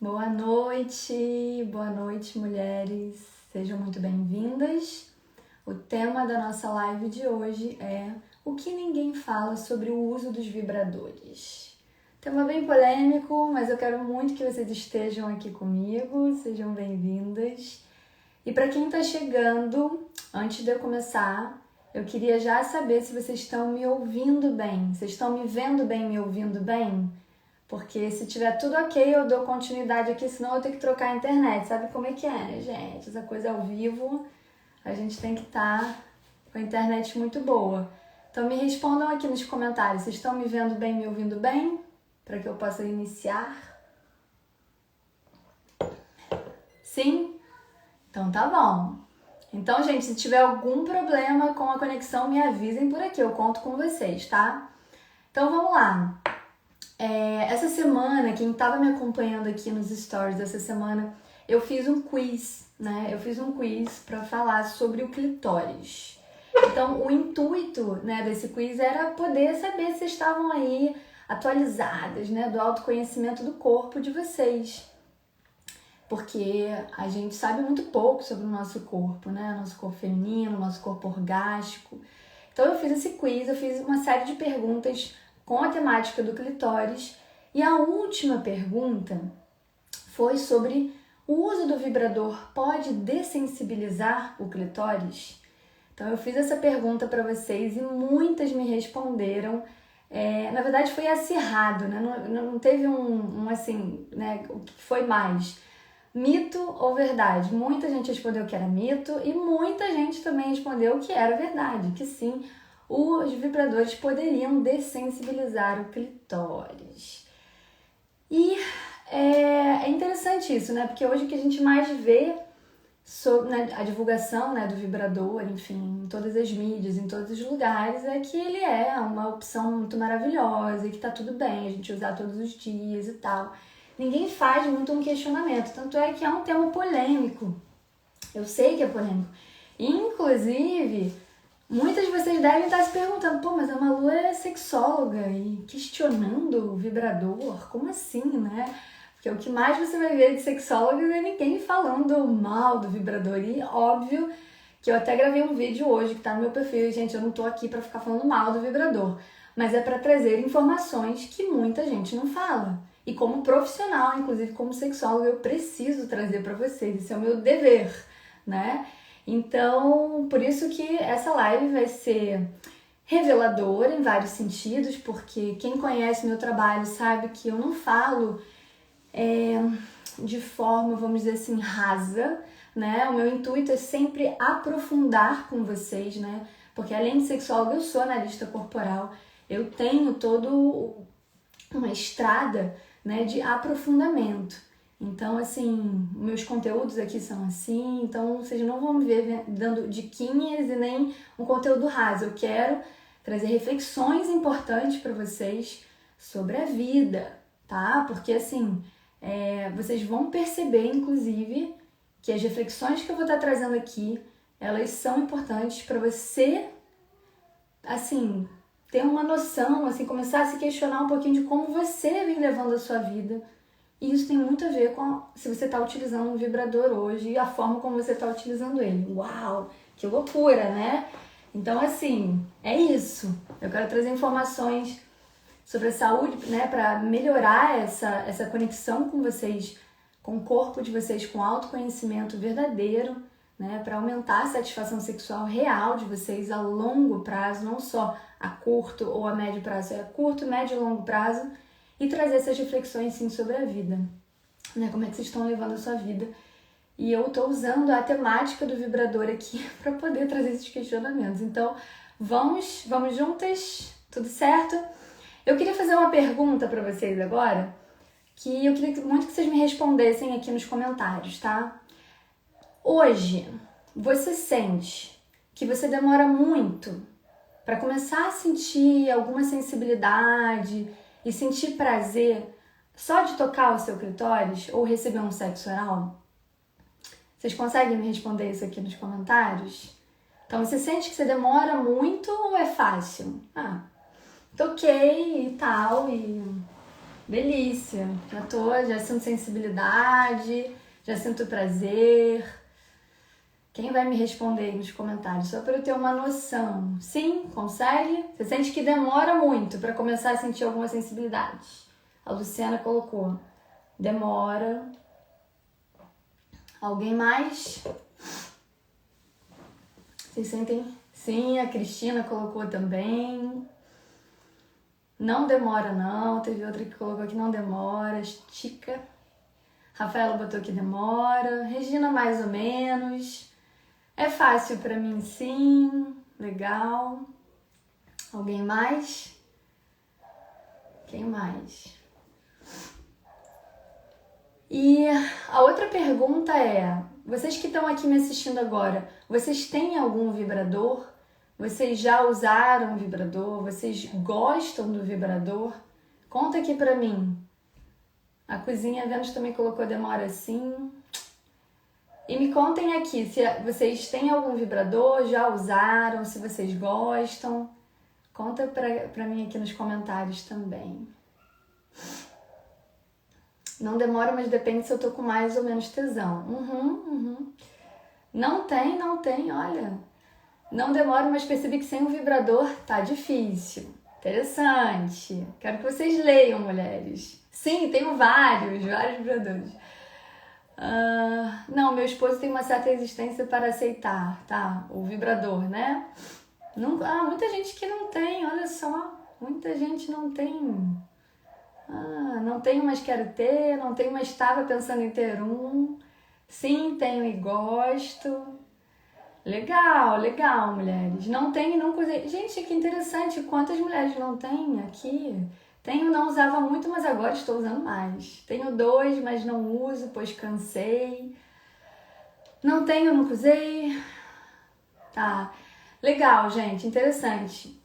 Boa noite, mulheres. Sejam muito bem-vindas. O tema da nossa live de hoje é o que ninguém fala sobre o uso dos vibradores. Tema bem polêmico, mas eu quero muito que vocês estejam aqui comigo. Sejam bem-vindas. E para quem está chegando, antes de eu começar, eu queria já saber se vocês estão me ouvindo bem. Vocês estão me vendo bem, me ouvindo bem? Porque se tiver tudo ok, eu dou continuidade aqui, senão eu vou ter que trocar a internet. Sabe como é que é, né, gente? Essa coisa ao vivo, a gente tem que estar com a internet muito boa. Então me respondam aqui nos comentários. Vocês estão me vendo bem, me ouvindo bem? Para que eu possa iniciar. Sim? Então tá bom. Então, gente, se tiver algum problema com a conexão, me avisem por aqui. Eu conto com vocês, tá? Então vamos lá. Essa semana, quem estava me acompanhando aqui nos stories essa semana, eu fiz um quiz, né? Eu fiz um quiz para falar sobre o clitóris. Então, o intuito, né, desse quiz era poder saber se estavam aí atualizadas, né, do autoconhecimento do corpo de vocês. Porque a gente sabe muito pouco sobre o nosso corpo, né? Nosso corpo feminino, nosso corpo orgástico. Então, eu fiz esse quiz, eu fiz uma série de perguntas com a temática do clitóris. E a última pergunta foi sobre o uso do vibrador pode dessensibilizar o clitóris? Então eu fiz essa pergunta para vocês e muitas me responderam. Na verdade foi acirrado, né? Não teve um assim, né? O que foi mais? Mito ou verdade? Muita gente respondeu que era mito e muita gente também respondeu que era verdade, que sim, os vibradores poderiam dessensibilizar o clitóris. E é interessante isso, né? Porque hoje o que a gente mais vê sobre, né, a divulgação, né, do vibrador, enfim, em todas as mídias, em todos os lugares, é que ele é uma opção muito maravilhosa e que tá tudo bem a gente usar todos os dias e tal. Ninguém faz muito um questionamento, tanto é que é um tema polêmico. Eu sei que é polêmico. Inclusive, muitas de vocês devem estar se perguntando, pô, mas a Malu é sexóloga e questionando o vibrador? Como assim, né? Porque o que mais você vai ver de sexólogas é ninguém falando mal do vibrador. E óbvio que eu até gravei um vídeo hoje que tá no meu perfil. E, gente, eu não tô aqui pra ficar falando mal do vibrador. Mas é pra trazer informações que muita gente não fala. E como profissional, inclusive como sexóloga, eu preciso trazer pra vocês. Esse é o meu dever, né? Então, por isso que essa live vai ser reveladora em vários sentidos, porque quem conhece meu trabalho sabe que eu não falo de forma, vamos dizer assim, rasa, né? O meu intuito é sempre aprofundar com vocês, né? Porque além de sexóloga, eu sou analista corporal, eu tenho todo uma estrada, né, de aprofundamento. Então, assim, meus conteúdos aqui são assim, então vocês não vão me ver dando diquinhas e nem um conteúdo raso. Eu quero trazer reflexões importantes para vocês sobre a vida, tá? Porque, assim, vocês vão perceber, inclusive, que as reflexões que eu vou estar trazendo aqui, elas são importantes para você, assim, ter uma noção, assim, começar a se questionar um pouquinho de como você vem levando a sua vida. E isso tem muito a ver com se você está utilizando um vibrador hoje e a forma como você está utilizando ele. Uau, que loucura, né? Então, assim, é isso. Eu quero trazer informações sobre a saúde, né, para melhorar essa conexão com vocês, com o corpo de vocês, com autoconhecimento verdadeiro, né, para aumentar a satisfação sexual real de vocês a longo prazo, não só a curto ou a médio prazo, é a curto, médio e longo prazo, e trazer essas reflexões, sim, sobre a vida, né, como é que vocês estão levando a sua vida. E eu tô usando a temática do vibrador aqui para poder trazer esses questionamentos. Então, vamos juntas? Tudo certo? Eu queria fazer uma pergunta para vocês agora, que eu queria muito que vocês me respondessem aqui nos comentários, tá? Hoje, você sente que você demora muito para começar a sentir alguma sensibilidade e sentir prazer só de tocar o seu clitóris ou receber um sexo oral? Vocês conseguem me responder isso aqui nos comentários? Então, você sente que você demora muito ou é fácil? Toquei e tal, e Delícia. Já sinto sensibilidade, já sinto prazer. Quem vai me responder aí nos comentários? Só para eu ter uma noção. Sim, consegue? Você sente que demora muito para começar a sentir alguma sensibilidade? A Luciana colocou. Demora. Alguém mais? Vocês sentem? Sim, a Cristina colocou também. Não demora não. Teve outra que colocou que não demora. Estica. Rafaela botou que demora. Regina mais ou menos. É fácil pra mim, sim. Legal. Alguém mais? Quem mais? E a outra pergunta é, vocês que estão aqui me assistindo agora, vocês têm algum vibrador? Vocês já usaram um vibrador? Vocês gostam do vibrador? Conta aqui pra mim. A Cozinha Vênus também colocou demora sim. E me contem aqui se vocês têm algum vibrador, já usaram, se vocês gostam. Conta pra mim aqui nos comentários também. Não demora, mas depende se eu tô com mais ou menos tesão. Não tem, olha. Não demora, mas percebi que sem o vibrador tá difícil. Interessante. Quero que vocês leiam, mulheres. Sim, tenho vários vibradores. Não, meu esposo tem uma certa resistência para aceitar, tá? O vibrador, né? Muita gente que não tem, olha só. Muita gente não tem. Não tenho, mas quero ter. Não tenho, mas estava pensando em ter um. Sim, tenho e gosto. Legal, mulheres. Não tenho e nunca usei. Gente, que interessante. Quantas mulheres não tem aqui? Tenho, não usava muito, mas agora estou usando mais. Tenho 2, mas não uso, pois cansei. Não tenho, nunca usei. Tá. Legal, gente. Interessante.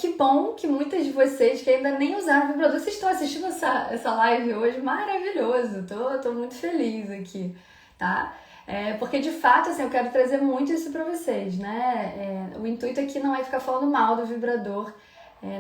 Que bom que muitas de vocês que ainda nem usaram vibrador, vocês estão assistindo essa live hoje, maravilhoso, tô muito feliz aqui, tá? Porque de fato, assim, eu quero trazer muito isso pra vocês, né? O intuito aqui não é ficar falando mal do vibrador,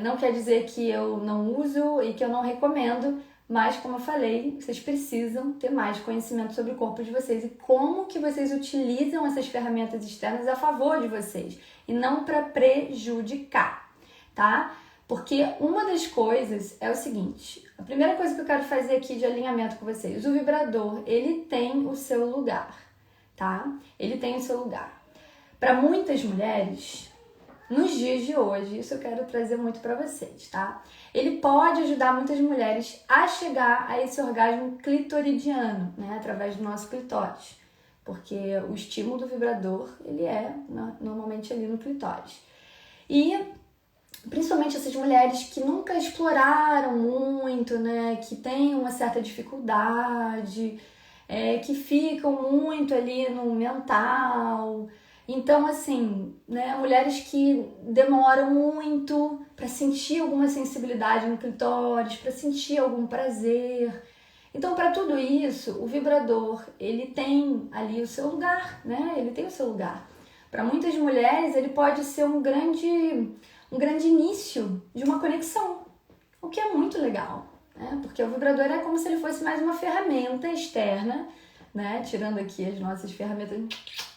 não quer dizer que eu não uso e que eu não recomendo, mas como eu falei, vocês precisam ter mais conhecimento sobre o corpo de vocês e como que vocês utilizam essas ferramentas externas a favor de vocês e não para prejudicar, tá? Porque uma das coisas é o seguinte, a primeira coisa que eu quero fazer aqui de alinhamento com vocês, o vibrador, ele tem o seu lugar, tá? Ele tem o seu lugar. Para muitas mulheres, nos dias de hoje, isso eu quero trazer muito para vocês, tá? Ele pode ajudar muitas mulheres a chegar a esse orgasmo clitoridiano, né? Através do nosso clitóris. Porque o estímulo do vibrador, ele é normalmente ali no clitóris. E principalmente essas mulheres que nunca exploraram muito, né? Que têm uma certa dificuldade, que ficam muito ali no mental. Então, assim, né, mulheres que demoram muito para sentir alguma sensibilidade no clitóris, para sentir algum prazer. Então, para tudo isso, o vibrador, ele tem ali o seu lugar, né? Ele tem o seu lugar. Para muitas mulheres, ele pode ser um grande início de uma conexão, o que é muito legal, né? Porque o vibrador é como se ele fosse mais uma ferramenta externa, né? Tirando aqui as nossas ferramentas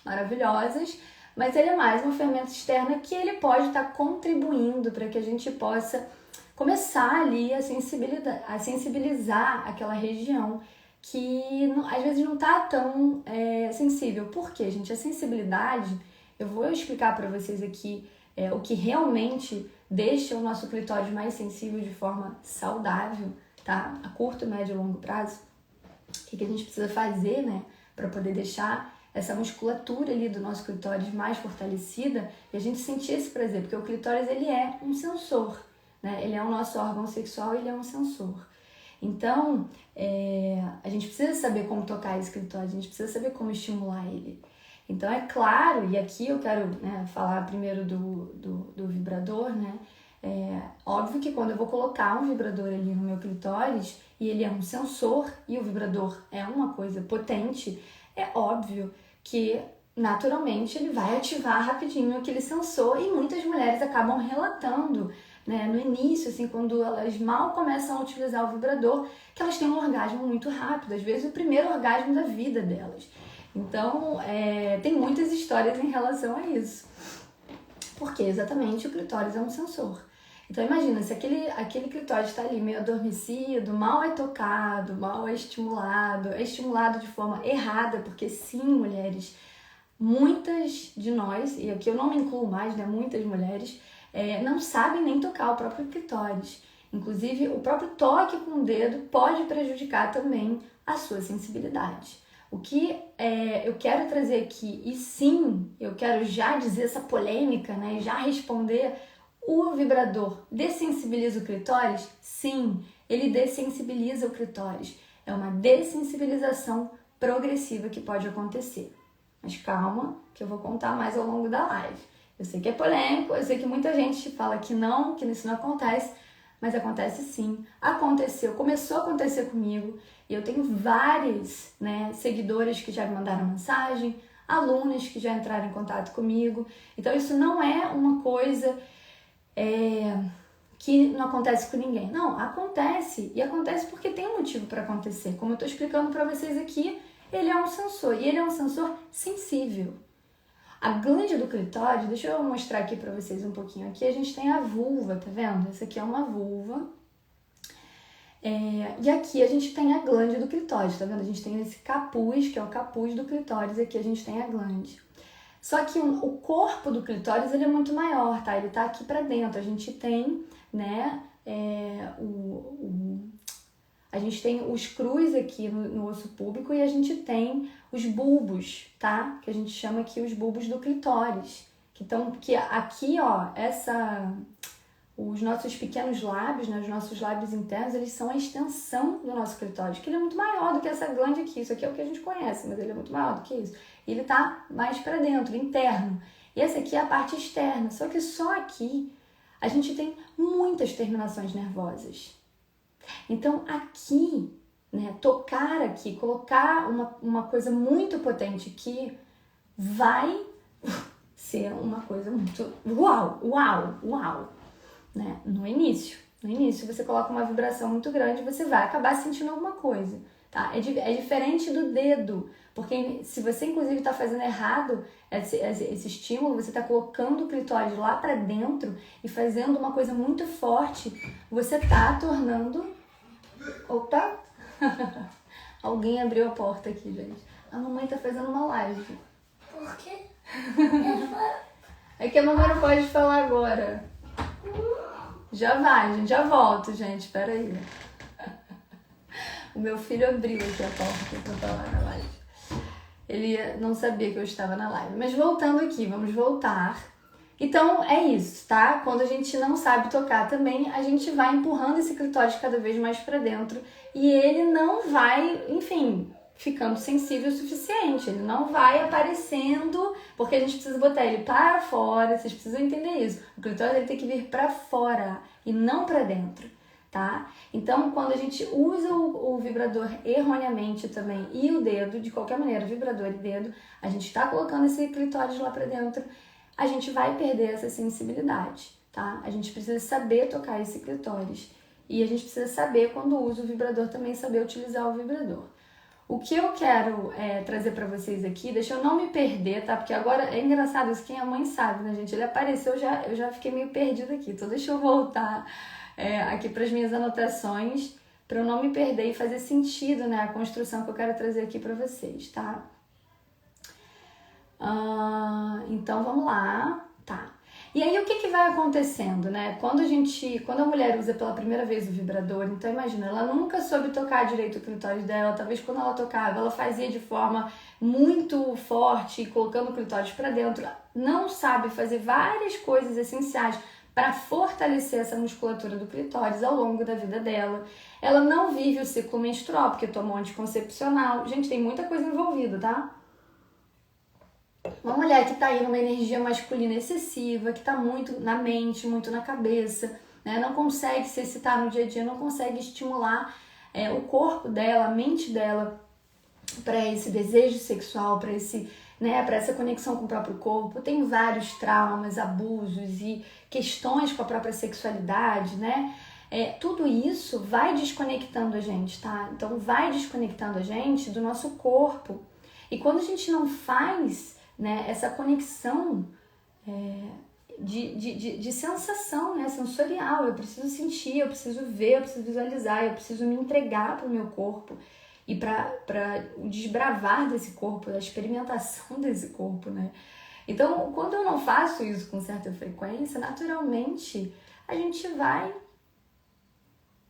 maravilhosas, mas ele é mais uma ferramenta externa que ele pode estar contribuindo para que a gente possa começar ali a sensibilizar aquela região que às vezes não está tão sensível. Por quê, gente? A sensibilidade, eu vou explicar para vocês aqui o que realmente deixa o nosso clitóris mais sensível de forma saudável, tá? A curto, médio e longo prazo. O que a gente precisa fazer, né, para poder deixar essa musculatura ali do nosso clitóris mais fortalecida e a gente sentir esse prazer, porque o clitóris, ele é um sensor, né? Ele é o nosso órgão sexual, ele é um sensor. Então, a gente precisa saber como tocar esse clitóris, a gente precisa saber como estimular ele. Então, é claro, e aqui eu quero, né, falar primeiro do vibrador, né? Óbvio que quando eu vou colocar um vibrador ali no meu clitóris e ele é um sensor e o vibrador é uma coisa potente, é óbvio que naturalmente ele vai ativar rapidinho aquele sensor e muitas mulheres acabam relatando né, no início, assim, quando elas mal começam a utilizar o vibrador, que elas têm um orgasmo muito rápido, às vezes o primeiro orgasmo da vida delas. Então, tem muitas histórias em relação a isso. Porque exatamente o clitóris é um sensor. Então imagina, se aquele clitóris está ali meio adormecido, mal é tocado, mal é estimulado de forma errada, porque sim, mulheres, muitas de nós, e aqui eu não me incluo mais, né, muitas mulheres, não sabem nem tocar o próprio clitóris. Inclusive, o próprio toque com o dedo pode prejudicar também a sua sensibilidade. O que eu quero trazer aqui, e sim, eu quero já dizer essa polêmica, né, e já responder: o vibrador dessensibiliza o clitóris? Sim, ele dessensibiliza o clitóris. É uma dessensibilização progressiva que pode acontecer. Mas calma, que eu vou contar mais ao longo da live. Eu sei que é polêmico, eu sei que muita gente fala que isso não acontece, mas acontece sim. Aconteceu, começou a acontecer comigo, e eu tenho várias, né, seguidoras que já me mandaram mensagem, alunas que já entraram em contato comigo. Então isso não é uma coisa que não acontece com ninguém. Não, acontece. E acontece porque tem um motivo para acontecer. Como eu estou explicando para vocês aqui, ele é um sensor. E ele é um sensor sensível. A glande do clitóris, deixa eu mostrar aqui para vocês um pouquinho. Aqui a gente tem a vulva, tá vendo? Essa aqui é uma vulva. E aqui a gente tem a glande do clitóris, tá vendo? A gente tem esse capuz, que é o capuz do clitóris. Aqui a gente tem a glande. Só que o corpo do clitóris, ele é muito maior, tá? Ele tá aqui pra dentro. A gente tem, né, a gente tem os crus aqui no osso púbico e a gente tem os bulbos, tá? Que a gente chama aqui os bulbos do clitóris. Que aqui, ó, os nossos pequenos lábios, né, os nossos lábios internos, eles são a extensão do nosso clitóris, que ele é muito maior do que essa glande aqui. Isso aqui é o que a gente conhece, mas ele é muito maior do que isso. E ele tá mais para dentro, interno. E essa aqui é a parte externa. Só que só aqui a gente tem muitas terminações nervosas. Então aqui, né, tocar aqui, colocar uma coisa muito potente aqui, vai ser uma coisa muito uau. Né? No início você coloca uma vibração muito grande, você vai acabar sentindo alguma coisa, tá? É diferente do dedo, porque se você inclusive está fazendo errado esse estímulo, você está colocando o clitóris lá para dentro e fazendo uma coisa muito forte, você tá tornando... Opa! Alguém abriu a porta aqui, gente. A mamãe tá fazendo uma live. Por quê? É que a mamãe não pode falar agora. Já vai, gente. Já volto, gente. Espera aí. O meu filho abriu aqui a porta pra falar na live. Ele não sabia que eu estava na live. Mas voltando aqui, vamos voltar. Então, é isso, tá? Quando a gente não sabe tocar também, a gente vai empurrando esse clitóris cada vez mais pra dentro e ele não vai, enfim, ficando sensível o suficiente. Ele não vai aparecendo, porque a gente precisa botar ele para fora. Vocês precisam entender isso. O clitóris ele tem que vir para fora e não para dentro, tá? Então, quando a gente usa o vibrador erroneamente também e o dedo, de qualquer maneira, vibrador e dedo, a gente está colocando esse clitóris lá para dentro, a gente vai perder essa sensibilidade, tá? A gente precisa saber tocar esse clitóris e a gente precisa saber, quando usa o vibrador, também saber utilizar o vibrador. O que eu quero trazer pra vocês aqui, deixa eu não me perder, tá? Porque agora é engraçado isso, quem é mãe sabe, né, gente? Ele apareceu, eu já fiquei meio perdida aqui. Então deixa eu voltar aqui pras minhas anotações, pra eu não me perder e fazer sentido, né, a construção que eu quero trazer aqui pra vocês, tá? Então vamos lá, tá? E aí o que vai acontecendo, né? Quando a mulher usa pela primeira vez o vibrador, então imagina, ela nunca soube tocar direito o clitóris dela, talvez quando ela tocava, ela fazia de forma muito forte, colocando o clitóris para dentro, não sabe fazer várias coisas essenciais para fortalecer essa musculatura do clitóris ao longo da vida dela. Ela não vive o ciclo menstrual, porque tomou anticoncepcional. Gente, tem muita coisa envolvida, tá? Uma mulher que está aí numa energia masculina excessiva, que está muito na mente, muito na cabeça, né? Não consegue se excitar no dia a dia, não consegue estimular o corpo dela, a mente dela para esse desejo sexual, para esse, né, para essa conexão com o próprio corpo. Tem vários traumas, abusos e questões com a própria sexualidade, né? Tudo isso vai desconectando a gente, tá? Então vai desconectando a gente do nosso corpo. E quando a gente não faz, né, essa conexão de sensação, né, sensorial, eu preciso sentir, eu preciso ver, eu preciso visualizar, eu preciso me entregar para o meu corpo e para o desbravar desse corpo, a experimentação desse corpo, né? Então, quando eu não faço isso com certa frequência, naturalmente a gente vai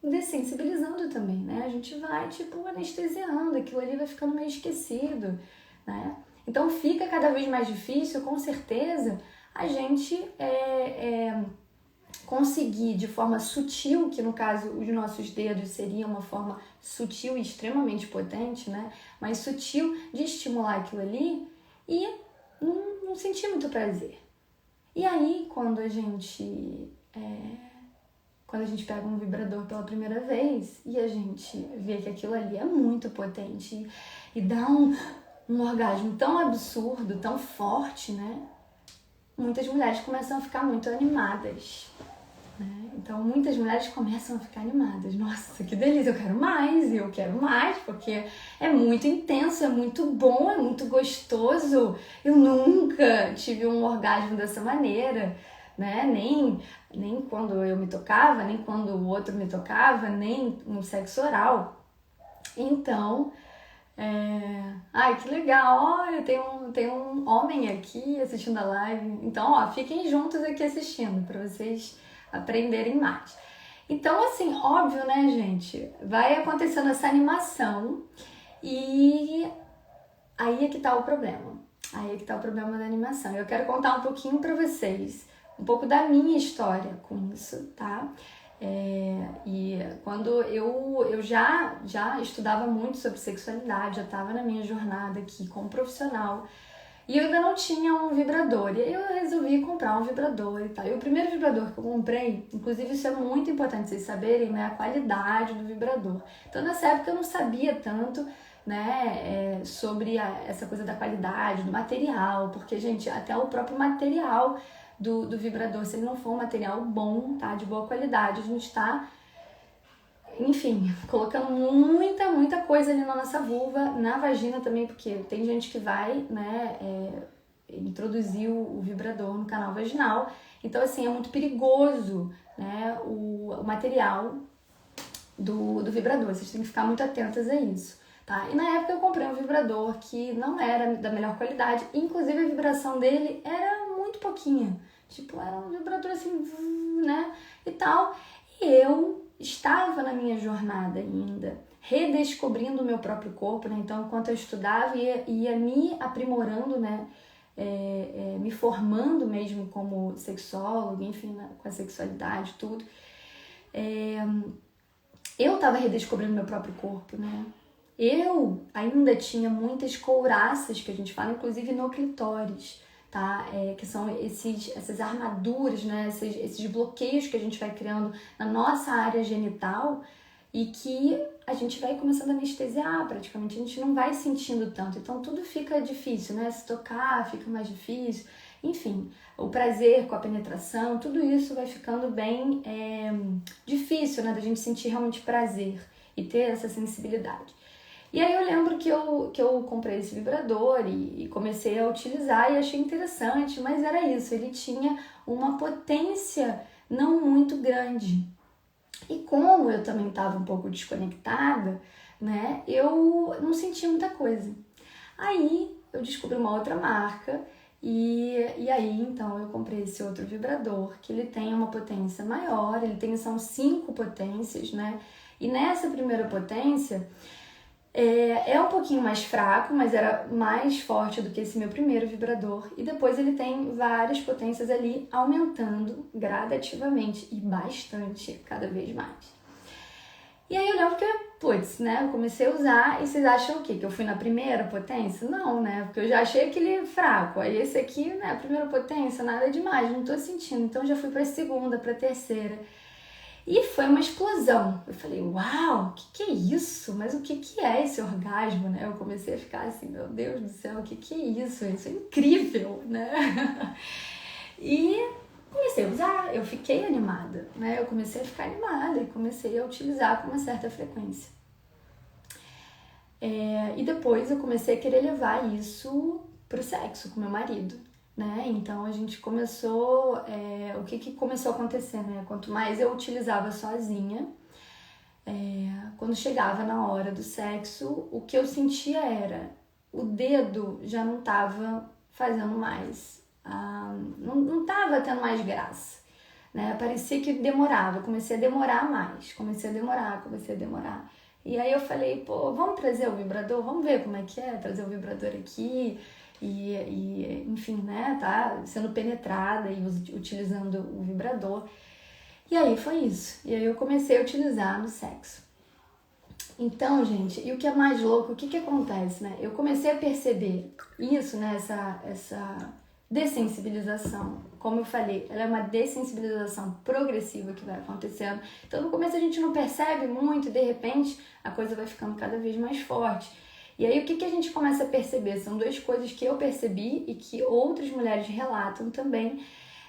dessensibilizando também, né? A gente vai, tipo, anestesiando, aquilo ali vai ficando meio esquecido, né? Então fica cada vez mais difícil, com certeza, a gente conseguir de forma sutil, que no caso os nossos dedos seria uma forma sutil e extremamente potente, né? Mas sutil de estimular aquilo ali e não sentir muito prazer. E aí, quando a gente pega um vibrador pela primeira vez e a gente vê que aquilo ali é muito potente e dá um orgasmo tão absurdo, tão forte, né? Muitas mulheres começam a ficar muito animadas, né? Então, muitas mulheres começam a ficar animadas. Nossa, que delícia, eu quero mais, porque é muito intenso, é muito bom, é muito gostoso. Eu nunca tive um orgasmo dessa maneira, né? Nem quando eu me tocava, nem quando o outro me tocava, nem no sexo oral. Então, ai, que legal, olha, tem um homem aqui assistindo a live. Então, ó, fiquem juntos aqui assistindo para vocês aprenderem mais. Então, assim, óbvio, né, gente? Vai acontecendo essa animação e aí é que tá o problema. Aí é que tá o problema da animação. Eu quero contar um pouquinho para vocês, um pouco da minha história com isso, tá? E quando eu já estudava muito sobre sexualidade, já estava na minha jornada aqui como profissional e eu ainda não tinha um vibrador. E aí eu resolvi comprar um vibrador e tal. E o primeiro vibrador que eu comprei, inclusive isso é muito importante vocês saberem, né? A qualidade do vibrador. Então nessa época eu não sabia tanto, né, sobre essa coisa da qualidade, do material, porque, gente, até o próprio material do vibrador, se ele não for um material bom, tá, de boa qualidade, a gente tá, enfim, colocando muita coisa ali na nossa vulva, na vagina também, porque tem gente que vai, né, introduzir o vibrador no canal vaginal, então, assim, é muito perigoso, né, o material do vibrador, vocês têm que ficar muito atentas a isso. Tá? E na época eu comprei um vibrador que não era da melhor qualidade, inclusive a vibração dele era muito pouquinha, tipo, era um vibrador assim, né, e tal. E eu estava na minha jornada ainda, redescobrindo o meu próprio corpo, né, então enquanto eu estudava ia me aprimorando, né, me formando mesmo como sexólogo, enfim, né, com a sexualidade, tudo. Eu estava redescobrindo meu próprio corpo, né. Eu ainda tinha muitas couraças, que a gente fala, inclusive no clitóris, tá? Que são essas armaduras, né? Esses bloqueios que a gente vai criando na nossa área genital e que a gente vai começando a anestesiar praticamente, a gente não vai sentindo tanto. Então tudo fica difícil, né? Se tocar fica mais difícil. Enfim, o prazer com a penetração, tudo isso vai ficando bem difícil, né? Da gente sentir realmente prazer e ter essa sensibilidade. E aí eu lembro que eu comprei esse vibrador e comecei a utilizar e achei interessante, mas era isso, ele tinha uma potência não muito grande. E como eu também estava um pouco desconectada, né, eu não sentia muita coisa. Aí eu descobri uma outra marca e aí então eu comprei esse outro vibrador, que ele tem uma potência maior, são 5 potências, né, e nessa primeira potência é um pouquinho mais fraco, mas era mais forte do que esse meu primeiro vibrador. E depois ele tem várias potências ali, aumentando gradativamente e bastante, cada vez mais. E aí eu lembro que, putz, né, eu comecei a usar e vocês acham o quê? Que eu fui na primeira potência? Não, né, porque eu já achei aquele fraco. Aí esse aqui, né, a primeira potência, nada demais, não tô sentindo. Então já fui pra segunda, pra terceira. E foi uma explosão. Eu falei, uau, o que é isso? Mas o que é esse orgasmo, né? Eu comecei a ficar assim, meu Deus do céu, o que é isso? Isso é incrível, né? E comecei a usar, eu fiquei animada, né? Eu comecei a ficar animada e comecei a utilizar com uma certa frequência. E depois eu comecei a querer levar isso pro sexo com meu marido, né? Então a gente começou, o que começou a acontecer, né? Quanto mais eu utilizava sozinha, quando chegava na hora do sexo, o que eu sentia era, o dedo já não estava fazendo mais, não estava tendo mais graça, né? Parecia que demorava, eu comecei a demorar mais, comecei a demorar. E aí eu falei, pô, vamos trazer o vibrador, vamos ver como é que é trazer o vibrador aqui e enfim, né, tá sendo penetrada e utilizando o vibrador. E aí foi isso, e aí eu comecei a utilizar no sexo. Então, gente, e o que é mais louco, o que acontece, né? Eu comecei a perceber isso, né, essa dessensibilização, como eu falei, ela é uma dessensibilização progressiva que vai acontecendo. Então, no começo a gente não percebe muito e de repente a coisa vai ficando cada vez mais forte. E aí o que a gente começa a perceber? São duas coisas que eu percebi e que outras mulheres relatam também,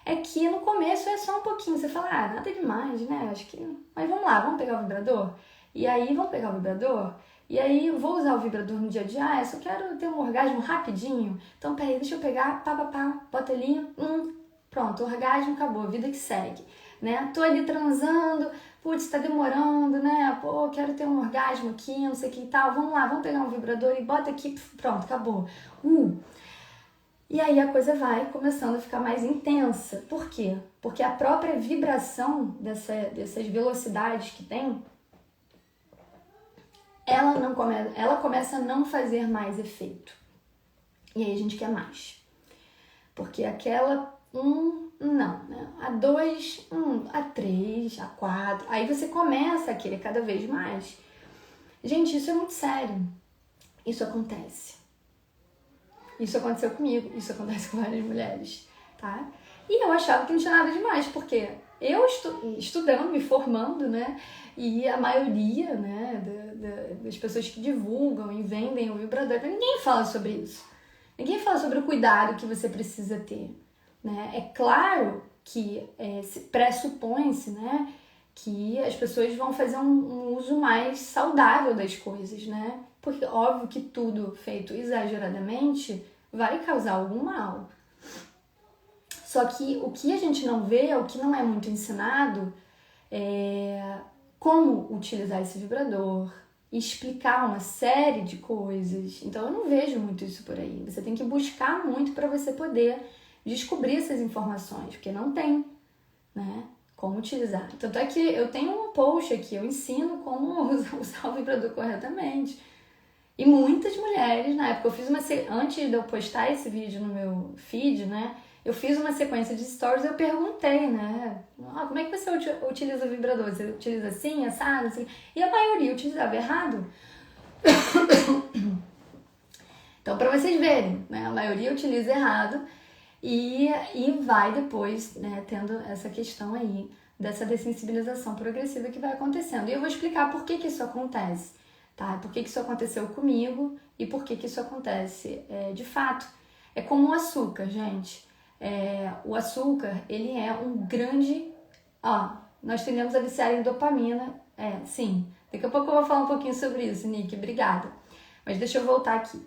é que no começo é só um pouquinho, você fala, nada demais, né? Acho que... Mas vamos lá, vamos pegar o vibrador? E aí, vamos pegar o vibrador? E aí, eu vou usar o vibrador no dia a dia? Eu só quero ter um orgasmo rapidinho. Então, peraí, deixa eu pegar, bota ali, pronto, orgasmo, acabou, vida que segue, né? Tô ali transando, putz, tá demorando, né? Pô, quero ter um orgasmo aqui, não sei o que e tal. Vamos lá, vamos pegar um vibrador e bota aqui, pronto, acabou. E aí a coisa vai começando a ficar mais intensa. Por quê? Porque a própria vibração dessas velocidades que tem, ela começa a não fazer mais efeito. E aí a gente quer mais. Porque aquela não, né? A 2, a 3, a 4. Aí você começa a querer cada vez mais. Gente, isso é muito sério. Isso acontece. Isso aconteceu comigo, isso acontece com várias mulheres, tá? E eu achava que não tinha nada demais, porque eu estudando, me formando, né? E a maioria, né, das pessoas que divulgam e vendem o vibrador, ninguém fala sobre isso. Ninguém fala sobre o cuidado que você precisa ter, né? É claro que pressupõe-se, né, que as pessoas vão fazer um uso mais saudável das coisas, né? Porque óbvio que tudo feito exageradamente vai causar algum mal. Só que o que a gente não vê, o que não é muito ensinado, é como utilizar esse vibrador, explicar uma série de coisas. Então eu não vejo muito isso por aí. Você tem que buscar muito para você poder descobrir essas informações, porque não tem, né? Como utilizar. Tanto é que eu tenho um post aqui, eu ensino como usar o vibrador corretamente. E muitas mulheres, na época, antes de eu postar esse vídeo no meu feed, né? Eu fiz uma sequência de stories e eu perguntei, né? Como é que você utiliza o vibrador? Você utiliza assim, assado, assim? E a maioria utilizava errado. Então, para vocês verem, né? A maioria utiliza errado e vai depois, né, tendo essa questão aí dessa dessensibilização progressiva que vai acontecendo. E eu vou explicar por que isso acontece, tá? Por que isso aconteceu comigo e por que isso acontece de fato. É como o açúcar, gente. O açúcar, ele é um grande... nós tendemos a viciar em dopamina. Sim. Daqui a pouco eu vou falar um pouquinho sobre isso, Nick. Obrigada. Mas deixa eu voltar aqui.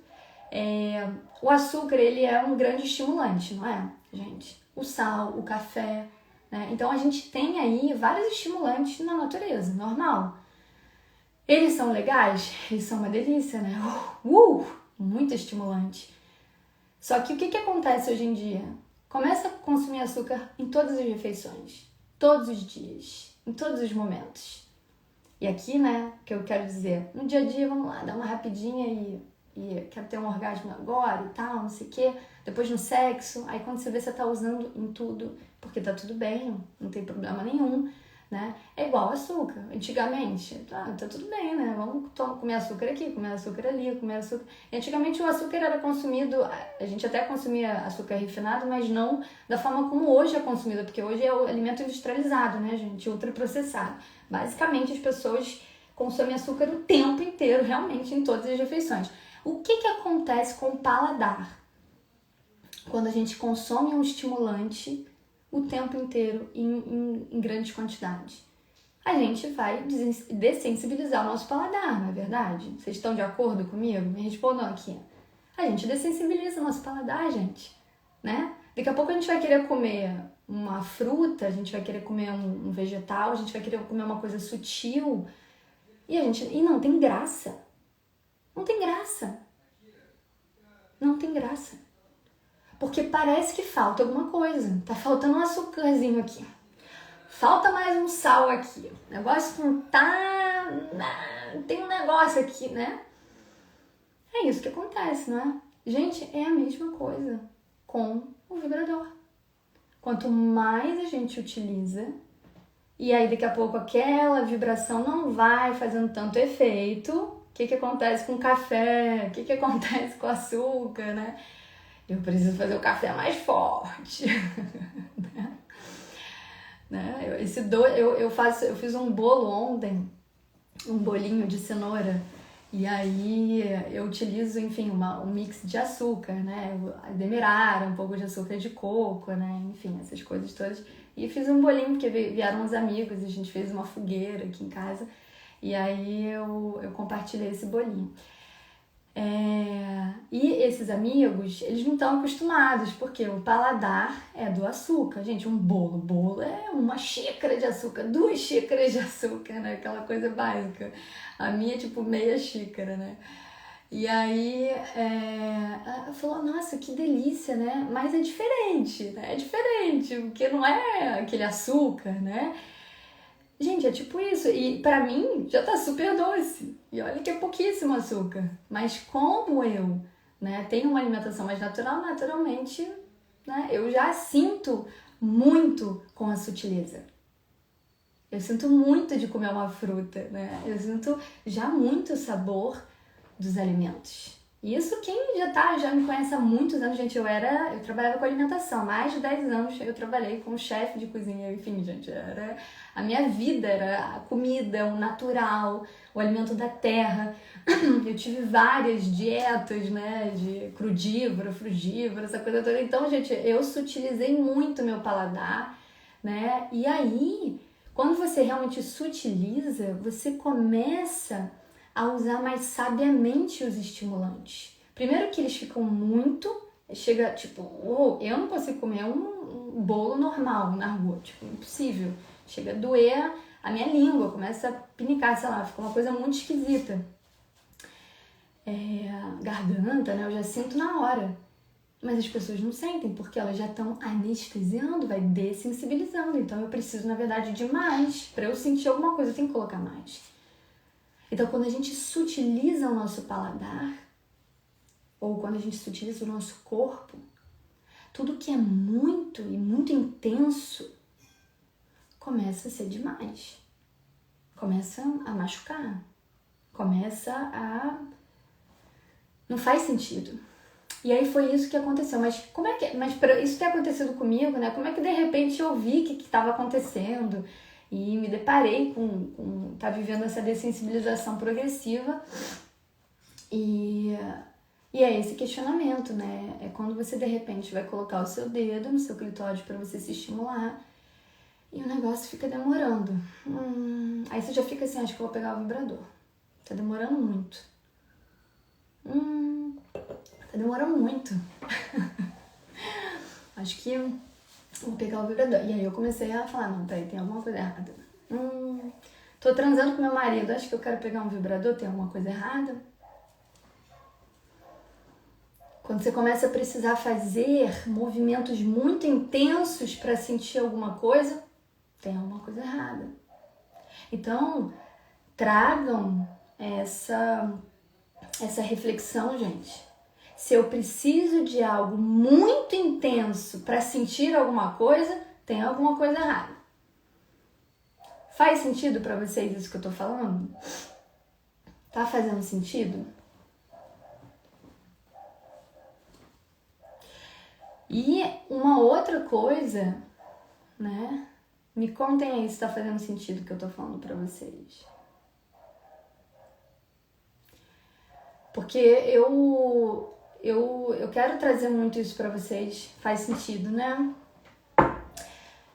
O açúcar, ele é um grande estimulante, não é, gente? O sal, o café, né? Então, a gente tem aí vários estimulantes na natureza, normal. Eles são legais? Eles são uma delícia, né? Muito estimulante. Só que o que acontece hoje em dia? Começa a consumir açúcar em todas as refeições, todos os dias, em todos os momentos. E aqui, né, que eu quero dizer, no dia a dia, vamos lá, dar uma rapidinha e quero ter um orgasmo agora e tal, não sei o quê. Depois no sexo, aí quando você vê, você tá usando em tudo, porque tá tudo bem, não tem problema nenhum. né? É igual açúcar. Antigamente, tá tudo bem, né? Vamos comer açúcar aqui, comer açúcar ali, comer açúcar. E antigamente o açúcar era consumido, a gente até consumia açúcar refinado, mas não da forma como hoje é consumido, porque hoje é o alimento industrializado, né, gente? Ultraprocessado. Basicamente, as pessoas consomem açúcar o tempo inteiro, realmente, em todas as refeições. O que acontece com o paladar quando a gente consome um estimulante o tempo inteiro em grandes quantidades? A gente vai dessensibilizar o nosso paladar, não é verdade? Vocês estão de acordo comigo? Me respondam aqui. A gente dessensibiliza o nosso paladar, gente, né? Daqui a pouco a gente vai querer comer uma fruta, a gente vai querer comer um vegetal, a gente vai querer comer uma coisa sutil e não tem graça. Não tem graça. Não tem graça. Porque parece que falta alguma coisa. Tá faltando um açúcarzinho aqui. Falta mais um sal aqui. O negócio não tá... Tem um negócio aqui, né? É isso que acontece, não é? Gente, é a mesma coisa com o vibrador. Quanto mais a gente utiliza, e aí daqui a pouco aquela vibração não vai fazendo tanto efeito, o que acontece com o café? O que acontece com o açúcar, né? Eu preciso fazer o café mais forte. Né? Eu fiz um bolo ontem, um bolinho de cenoura, e aí eu utilizo, enfim, um mix de açúcar, né? Demerara, um pouco de açúcar de coco, né? Enfim, essas coisas todas. E fiz um bolinho, porque vieram uns amigos, e a gente fez uma fogueira aqui em casa, e aí eu compartilhei esse bolinho. E esses amigos, eles não estão acostumados, porque o paladar é do açúcar. Gente, um bolo é uma xícara de açúcar, 2 xícaras de açúcar, né? Aquela coisa básica. A minha é tipo meia xícara, né? E aí, ela falou, nossa, que delícia, né? Mas é diferente, né? É diferente, porque não é aquele açúcar, né? Gente, é tipo isso. E pra mim já tá super doce. E olha que é pouquíssimo açúcar. Mas como eu, né, tenho uma alimentação mais natural, naturalmente, né, eu já sinto muito com a sutileza. Eu sinto muito de comer uma fruta, né? Eu sinto já muito o sabor dos alimentos. Isso quem já me conhece há muitos anos, gente, eu trabalhava com alimentação, mais de 10 anos eu trabalhei como chefe de cozinha, enfim, gente, a minha vida era a comida, o natural, o alimento da terra. Eu tive várias dietas, né, de crudívoro, frugívoro, essa coisa toda. Então, gente, eu sutilizei muito meu paladar, né, e aí, quando você realmente sutiliza, você começa a usar mais sabiamente os estimulantes. Primeiro que eles ficam chega tipo, eu não consigo comer um bolo normal na rua, tipo, impossível. Chega a doer a minha língua, começa a pinicar, sei lá, fica uma coisa muito esquisita. Garganta, né, eu já sinto na hora. Mas as pessoas não sentem, porque elas já estão anestesiando, vai dessensibilizando. Então eu preciso, na verdade, de mais. Para eu sentir alguma coisa, eu tenho que colocar mais. Então, quando a gente sutiliza o nosso paladar, ou quando a gente sutiliza o nosso corpo, tudo que é muito e muito intenso começa a ser demais. Começa a machucar. Não faz sentido. E aí foi isso que aconteceu. Mas para isso ter acontecido comigo, né? Como é que de repente eu vi que estava acontecendo? E me deparei com tá vivendo essa dessensibilização progressiva. E é esse questionamento, né? É quando você de repente vai colocar o seu dedo no seu clitóris para você se estimular e o negócio fica demorando. Aí você já fica assim, acho que eu vou pegar o vibrador. Tá demorando muito. Tá demorando muito. Acho que vou pegar o vibrador. E aí eu comecei a falar, não, peraí, tem alguma coisa errada. Tô transando com meu marido, acho que eu quero pegar um vibrador, tem alguma coisa errada? Quando você começa a precisar fazer movimentos muito intensos para sentir alguma coisa, tem alguma coisa errada. Então, tragam essa reflexão, gente. Se eu preciso de algo muito intenso para sentir alguma coisa, tem alguma coisa errada. Faz sentido pra vocês isso que eu tô falando? Tá fazendo sentido? E uma outra coisa, né? Me contem aí se tá fazendo sentido o que eu tô falando pra vocês. Porque eu quero trazer muito isso pra vocês. Faz sentido, né?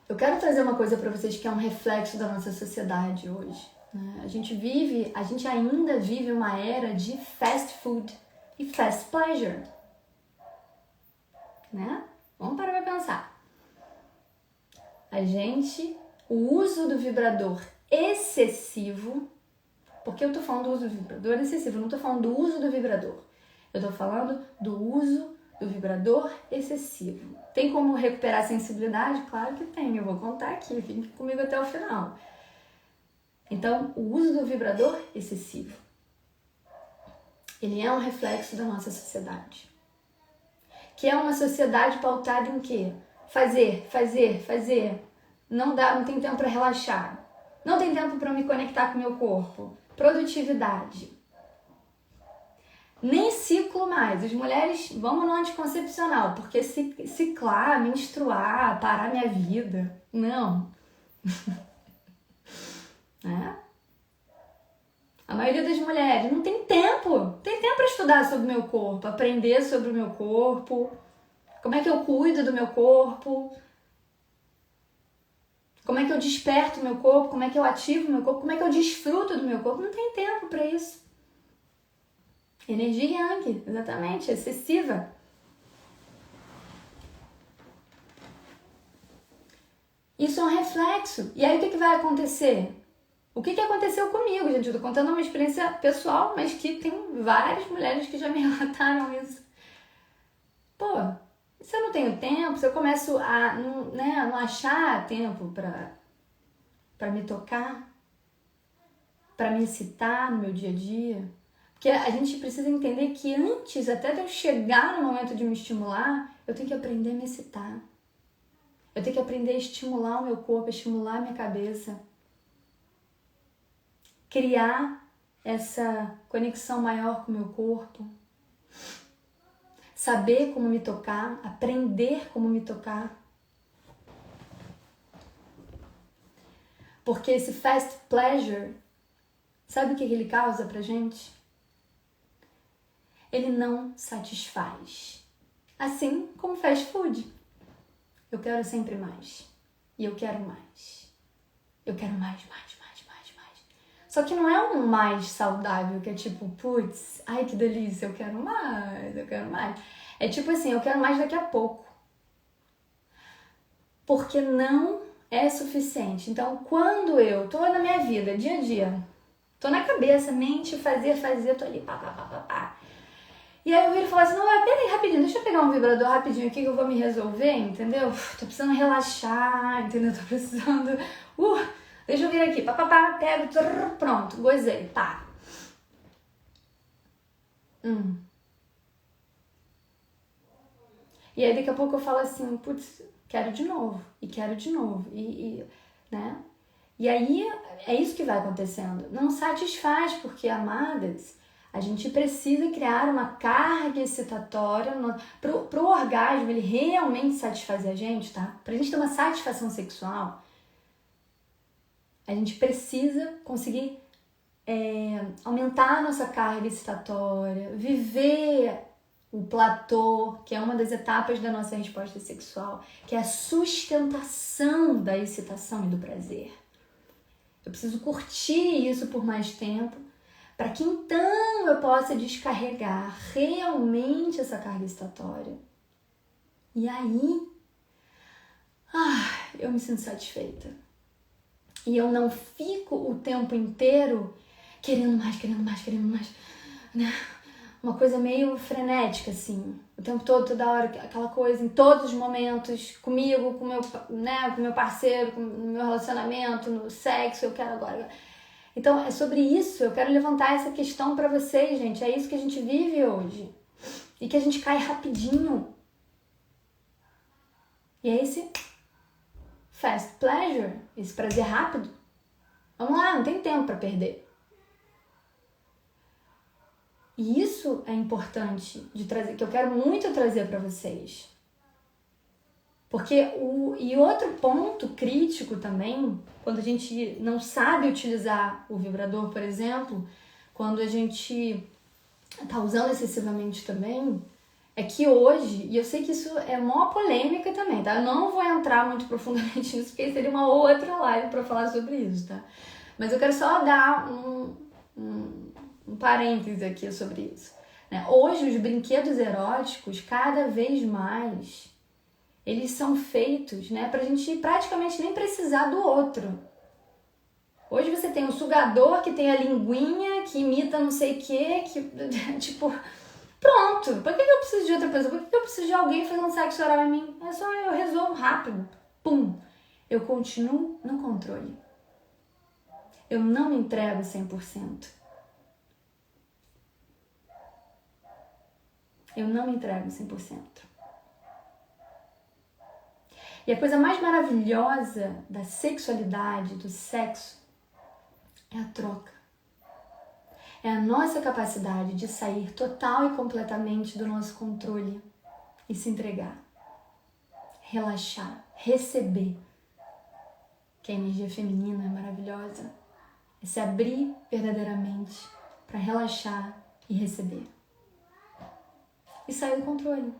Eu quero trazer uma coisa pra vocês que é um reflexo da nossa sociedade hoje. Né? A gente ainda vive uma era de fast food e fast pleasure. Né? Vamos parar pra pensar. O uso do vibrador excessivo, porque eu tô falando do uso do vibrador excessivo, eu não tô falando do uso do vibrador. Eu tô falando do uso do vibrador excessivo. Tem como recuperar a sensibilidade? Claro que tem, eu vou contar aqui, fique comigo até o final. Então, o uso do vibrador excessivo, ele é um reflexo da nossa sociedade. Que é uma sociedade pautada em quê? Fazer. Não tem tempo para relaxar. Não tem tempo para me conectar com o meu corpo. Produtividade. Nem ciclo mais. As mulheres, vamos no anticoncepcional, porque ciclar, menstruar, parar minha vida. Não. Né? A maioria das mulheres não tem tempo. Tem tempo para estudar sobre o meu corpo, aprender sobre o meu corpo, como é que eu cuido do meu corpo, como é que eu desperto o meu corpo, como é que eu ativo o meu corpo, como é que eu desfruto do meu corpo. Não tem tempo para isso. Energia yang, exatamente, excessiva. Isso é um reflexo. E aí o que vai acontecer? O que aconteceu comigo, gente? Eu tô contando uma experiência pessoal, mas que tem várias mulheres que já me relataram isso. Pô, se eu não tenho tempo, se eu começo a não achar tempo pra me tocar, pra me excitar no meu dia a dia. Porque a gente precisa entender que antes, até de eu chegar no momento de me estimular, eu tenho que aprender a me excitar. Eu tenho que aprender a estimular o meu corpo, a estimular a minha cabeça. Criar essa conexão maior com o meu corpo. Saber como me tocar, aprender como me tocar. Porque esse fast pleasure, sabe o que ele causa pra gente? Ele não satisfaz. Assim como fast food. Eu quero sempre mais. E eu quero mais. Eu quero mais. Só que não é um mais saudável, que é tipo, putz, ai que delícia, eu quero mais. É tipo assim, eu quero mais daqui a pouco. Porque não é suficiente. Então, quando eu tô na minha vida, dia a dia, tô na cabeça, mente, fazer, tô ali, pá. E aí eu viro e falo assim, não, peraí, rapidinho, deixa eu pegar um vibrador rapidinho aqui que eu vou me resolver, entendeu? Tô precisando relaxar, entendeu? Tô precisando... Deixa eu vir aqui, pego, pronto, gozei, tá. E aí daqui a pouco eu falo assim, putz, quero de novo, né? E aí é isso que vai acontecendo. Não satisfaz, porque, amadas, a gente precisa criar uma carga excitatória pro orgasmo, ele realmente satisfazer a gente, tá? Pra gente ter uma satisfação sexual, a gente precisa conseguir aumentar a nossa carga excitatória, viver o platô, que é uma das etapas da nossa resposta sexual, que é a sustentação da excitação e do prazer. Eu preciso curtir isso por mais tempo, para que então eu possa descarregar realmente essa carga excitatória. E aí, eu me sinto satisfeita. E eu não fico o tempo inteiro querendo mais, né? Uma coisa meio frenética, assim. O tempo todo, toda hora, aquela coisa, em todos os momentos, comigo, com o meu parceiro, com o meu relacionamento, no sexo, eu quero agora. Então, é sobre isso, eu quero levantar essa questão pra vocês, gente. É isso que a gente vive hoje. E que a gente cai rapidinho. E é esse fast pleasure, esse prazer rápido, Vamos lá, não tem tempo para perder. E isso é importante de trazer, que eu quero muito trazer para vocês. Porque e outro ponto crítico também, quando a gente não sabe utilizar o vibrador, por exemplo, quando a gente tá usando excessivamente também, é que hoje, e eu sei que isso é uma polêmica também, tá? Eu não vou entrar muito profundamente nisso, porque seria uma outra live para falar sobre isso, tá? Mas eu quero só dar um parêntese aqui sobre isso, né? Hoje, os brinquedos eróticos, cada vez mais, eles são feitos, né, pra gente praticamente nem precisar do outro. Hoje você tem um sugador que tem a linguinha, que imita não sei o quê, que tipo... Pronto, por que eu preciso de outra pessoa? Por que eu preciso de alguém fazendo sexo oral em mim? É só eu resolvo rápido. Pum! Eu continuo no controle. Eu não me entrego 100%. Eu não me entrego 100%. E a coisa mais maravilhosa da sexualidade, do sexo, é a troca. É a nossa capacidade de sair total e completamente do nosso controle e se entregar. Relaxar, receber. Que a energia feminina é maravilhosa. É se abrir verdadeiramente para relaxar e receber. E sair do controle.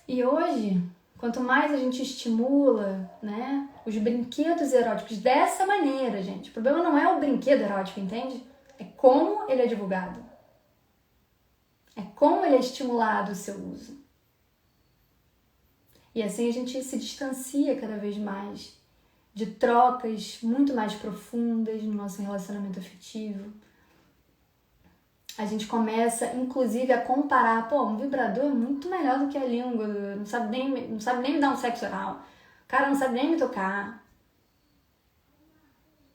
E hoje, quanto mais a gente estimula, né, os brinquedos eróticos dessa maneira, gente, o problema não é o brinquedo erótico, entende? É como ele é divulgado. É como ele é estimulado o seu uso. E assim a gente se distancia cada vez mais de trocas muito mais profundas no nosso relacionamento afetivo. A gente começa, inclusive, a comparar. Pô, um vibrador é muito melhor do que a língua. Não sabe nem me dar um sexo oral. O cara não sabe nem me tocar.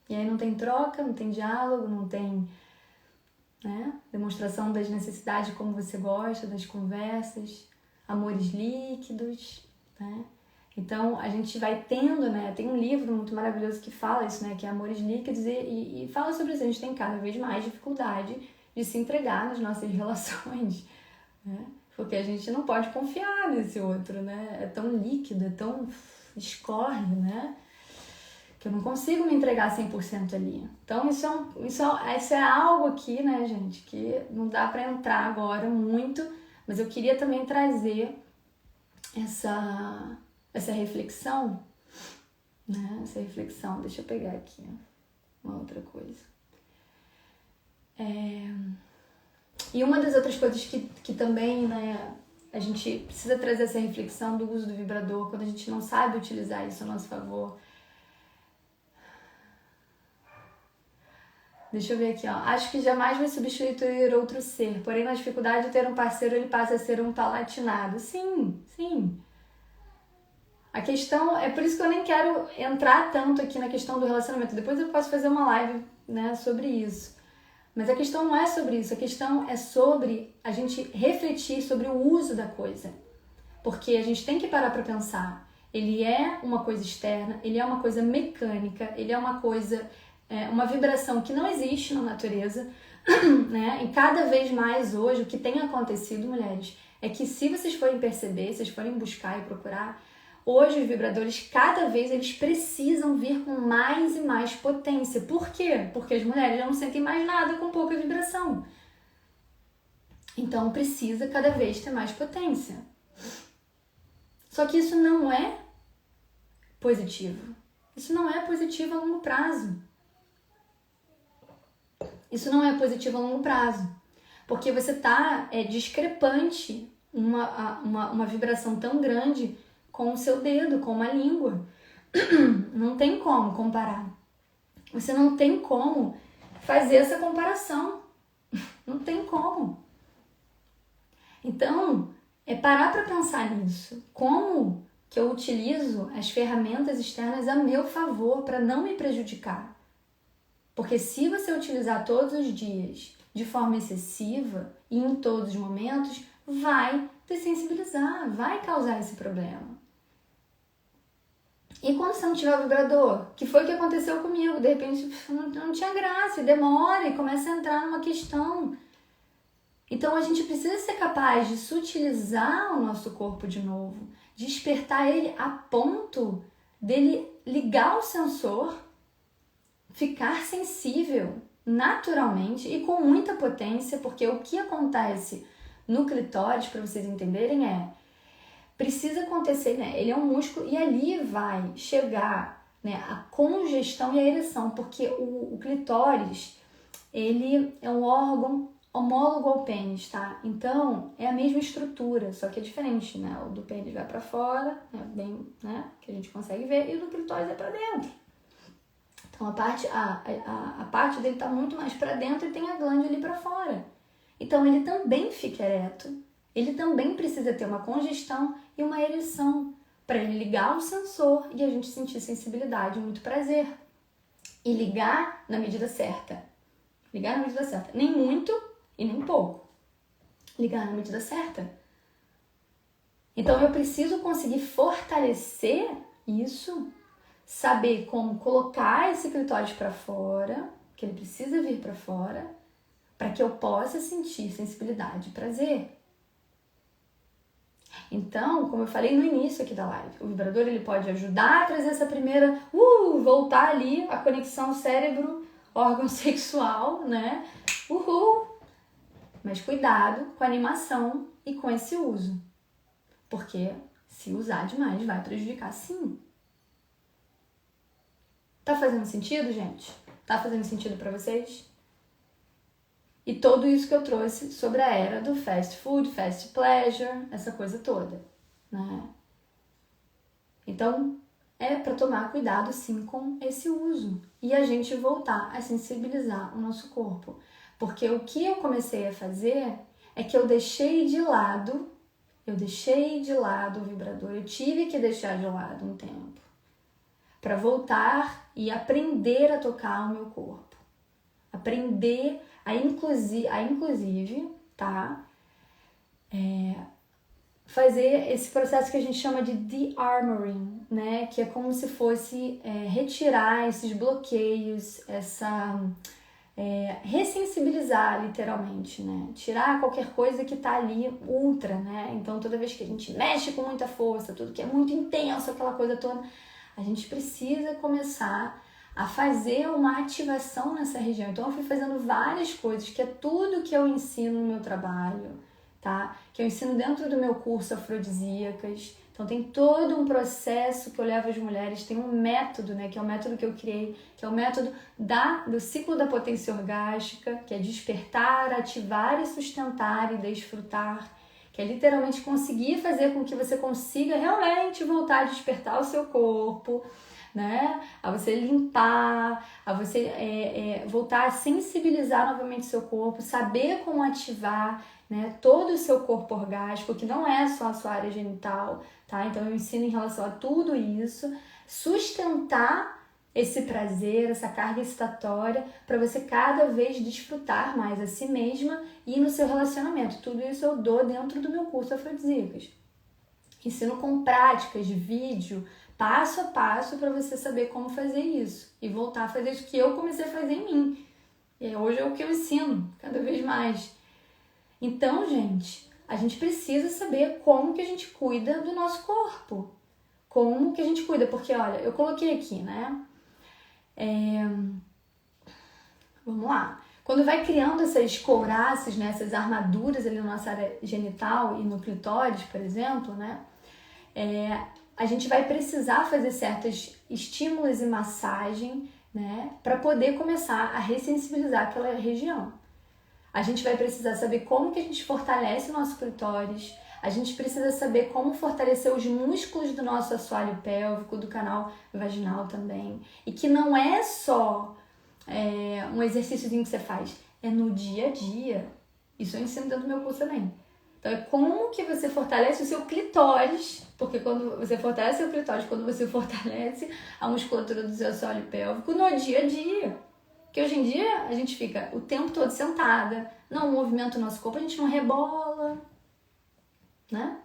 E aí não tem troca, não tem diálogo, não tem, né, demonstração das necessidades como você gosta, das conversas, amores líquidos, né? Então, a gente vai tendo, né, tem um livro muito maravilhoso que fala isso, né, que é Amores Líquidos, e fala sobre isso. A gente tem cada vez mais dificuldade de se entregar nas nossas relações, né? Porque a gente não pode confiar nesse outro, né? É tão líquido, é tão escorre, né? Que eu não consigo me entregar 100% ali. Então, isso é algo aqui, né, gente, que não dá para entrar agora muito, mas eu queria também trazer essa reflexão, né? Essa reflexão, deixa eu pegar aqui uma outra coisa. E uma das outras coisas que também, né, a gente precisa trazer essa reflexão do uso do vibrador quando a gente não sabe utilizar isso a nosso favor. Deixa eu ver aqui, ó. Acho que jamais vai substituir outro ser, porém na dificuldade de ter um parceiro ele passa a ser um palatinado. Sim, sim. A questão, é por isso que eu nem quero entrar tanto aqui na questão do relacionamento. Depois eu posso fazer uma live, né, sobre isso. Mas a questão não é sobre isso, a questão é sobre a gente refletir sobre o uso da coisa. Porque a gente tem que parar para pensar. Ele é uma coisa externa, ele é uma coisa mecânica, ele é uma coisa, uma vibração que não existe na natureza, né? E cada vez mais hoje, o que tem acontecido, mulheres, é que se vocês forem perceber, se vocês forem buscar e procurar, hoje os vibradores, cada vez eles precisam vir com mais e mais potência. Por quê? Porque as mulheres já não sentem mais nada com pouca vibração. Então precisa cada vez ter mais potência. Só que isso não é positivo. Isso não é positivo a longo prazo. Isso não é positivo a longo prazo. Porque você está discrepante uma vibração tão grande com o seu dedo, com uma língua. Não tem como comparar. Você não tem como fazer essa comparação. Não tem como. Então, é parar para pensar nisso. Como que eu utilizo as ferramentas externas a meu favor para não me prejudicar? Porque se você utilizar todos os dias de forma excessiva e em todos os momentos, vai desensibilizar, vai causar esse problema. E quando você não tiver o vibrador? Que foi o que aconteceu comigo. De repente não tinha graça, e demora, e começa a entrar numa questão. Então a gente precisa ser capaz de sutilizar o nosso corpo de novo, despertar ele a ponto dele ligar o sensor, ficar sensível naturalmente e com muita potência, porque o que acontece no clitóris, para vocês entenderem, precisa acontecer, né? Ele é um músculo e ali vai chegar, né, a congestão e a ereção, porque o clitóris, ele é um órgão homólogo ao pênis, tá? Então, é a mesma estrutura, só que é diferente, né? O do pênis vai pra fora, bem, né, que a gente consegue ver, e o do clitóris é pra dentro. Então, a parte dele tá muito mais pra dentro e tem a glândula ali pra fora. Então, ele também fica ereto. Ele também precisa ter uma congestão e uma ereção para ele ligar o sensor e a gente sentir sensibilidade, muito prazer. E ligar na medida certa. Ligar na medida certa. Nem muito e nem pouco. Ligar na medida certa. Então eu preciso conseguir fortalecer isso, saber como colocar esse clitóris para fora, que ele precisa vir para fora, para que eu possa sentir sensibilidade e prazer. Então, como eu falei no início aqui da live, o vibrador ele pode ajudar a trazer essa primeira, voltar ali a conexão cérebro-órgão sexual, né? Mas cuidado com a animação e com esse uso. Porque se usar demais vai prejudicar sim. Tá fazendo sentido, gente? Tá fazendo sentido pra vocês? E tudo isso que eu trouxe sobre a era do fast food, fast pleasure, essa coisa toda, né? Então, é para tomar cuidado sim com esse uso e a gente voltar a sensibilizar o nosso corpo. Porque o que eu comecei a fazer é que eu deixei de lado o vibrador, eu tive que deixar de lado um tempo para voltar e aprender a tocar o meu corpo. Aprender a inclusive, tá? Fazer esse processo que a gente chama de de-armoring, né? Que é como se fosse retirar esses bloqueios, ressensibilizar literalmente, né? Tirar qualquer coisa que tá ali ultra, né? Então toda vez que a gente mexe com muita força, tudo que é muito intenso, aquela coisa toda, a gente precisa começar a fazer uma ativação nessa região. Então eu fui fazendo várias coisas, que é tudo que eu ensino no meu trabalho, tá? Que eu ensino dentro do meu curso Afrodisíacas. Então tem todo um processo que eu levo às mulheres, tem um método, né? Que é o método que eu criei, que é o método do ciclo da potência orgástica, que é despertar, ativar e sustentar e desfrutar, que é literalmente conseguir fazer com que você consiga realmente voltar a despertar o seu corpo, né? A você limpar, a você voltar a sensibilizar novamente o seu corpo, saber como ativar, né, todo o seu corpo orgástico, que não é só a sua área genital, tá? Então eu ensino em relação a tudo isso, sustentar esse prazer, essa carga excitatória, para você cada vez desfrutar mais a si mesma e no seu relacionamento. Tudo isso eu dou dentro do meu curso Afrodisíacas. Ensino com práticas de vídeo, passo a passo, para você saber como fazer isso e voltar a fazer isso que eu comecei a fazer em mim. E hoje é o que eu ensino cada vez mais. Então, gente, a gente precisa saber como que a gente cuida do nosso corpo. Como que a gente cuida, porque olha, eu coloquei aqui, né? Vamos lá. Quando vai criando essas couraças, né, essas armaduras ali na nossa área genital e no clitóris, por exemplo, né? A gente vai precisar fazer certos estímulos e massagem, né, para poder começar a ressensibilizar aquela região. A gente vai precisar saber como que a gente fortalece o nosso clitóris, a gente precisa saber como fortalecer os músculos do nosso assoalho pélvico, do canal vaginal também. E que não é só um exercíciozinho que você faz, é no dia a dia. Isso eu ensino dentro do meu curso também. Então é como que você fortalece o seu clitóris, porque quando você fortalece o clitóris, quando você fortalece a musculatura do seu assoalho pélvico no dia a dia. Porque hoje em dia a gente fica o tempo todo sentada, não movimenta o nosso corpo, a gente não rebola, né?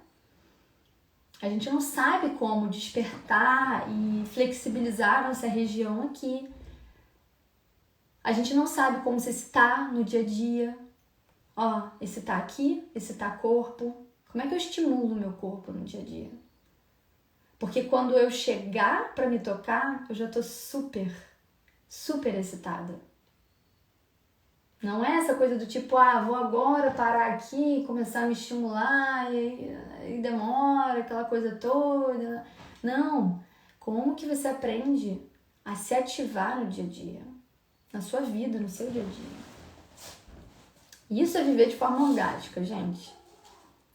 A gente não sabe como despertar e flexibilizar a nossa região aqui. A gente não sabe como se excitar no dia a dia. Ó, excitar aqui, excitar corpo. Como é que eu estimulo o meu corpo no dia a dia? Porque quando eu chegar para me tocar, eu já tô super excitada. Não é essa coisa do tipo, vou agora parar aqui e começar a me estimular e demora, aquela coisa toda. Não. Como que você aprende a se ativar no dia a dia? Na sua vida, no seu dia a dia. Isso é viver de forma orgástica, gente.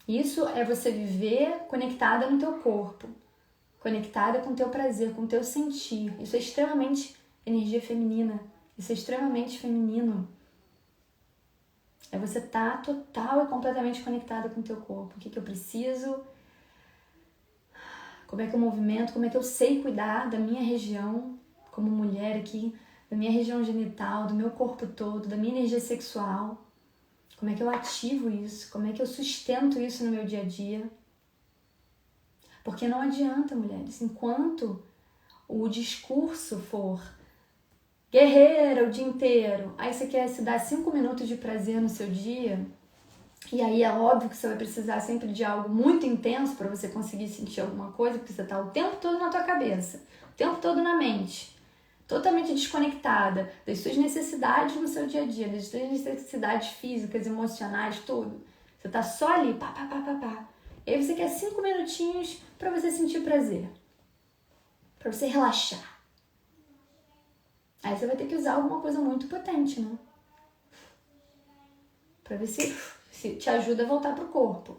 Isso é você viver conectada no teu corpo. Conectada com o teu prazer, com o teu sentir. Isso é extremamente energia feminina. Isso é extremamente feminino. É você estar total e completamente conectada com o teu corpo. O que eu preciso? Como é que eu movimento? Como é que eu sei cuidar da minha região como mulher aqui? Da minha região genital, do meu corpo todo, da minha energia sexual? Como é que eu ativo isso? Como é que eu sustento isso no meu dia a dia? Porque não adianta, mulheres, enquanto o discurso for guerreira o dia inteiro, aí você quer se dar 5 minutos de prazer no seu dia, e aí é óbvio que você vai precisar sempre de algo muito intenso para você conseguir sentir alguma coisa, porque você tá o tempo todo na tua cabeça, o tempo todo na mente, totalmente desconectada das suas necessidades no seu dia a dia, das suas necessidades físicas, emocionais, tudo. Você tá só ali, pá. E aí você quer 5 minutinhos para você sentir prazer, para você relaxar. Aí você vai ter que usar alguma coisa muito potente, né? Pra ver se te ajuda a voltar pro corpo.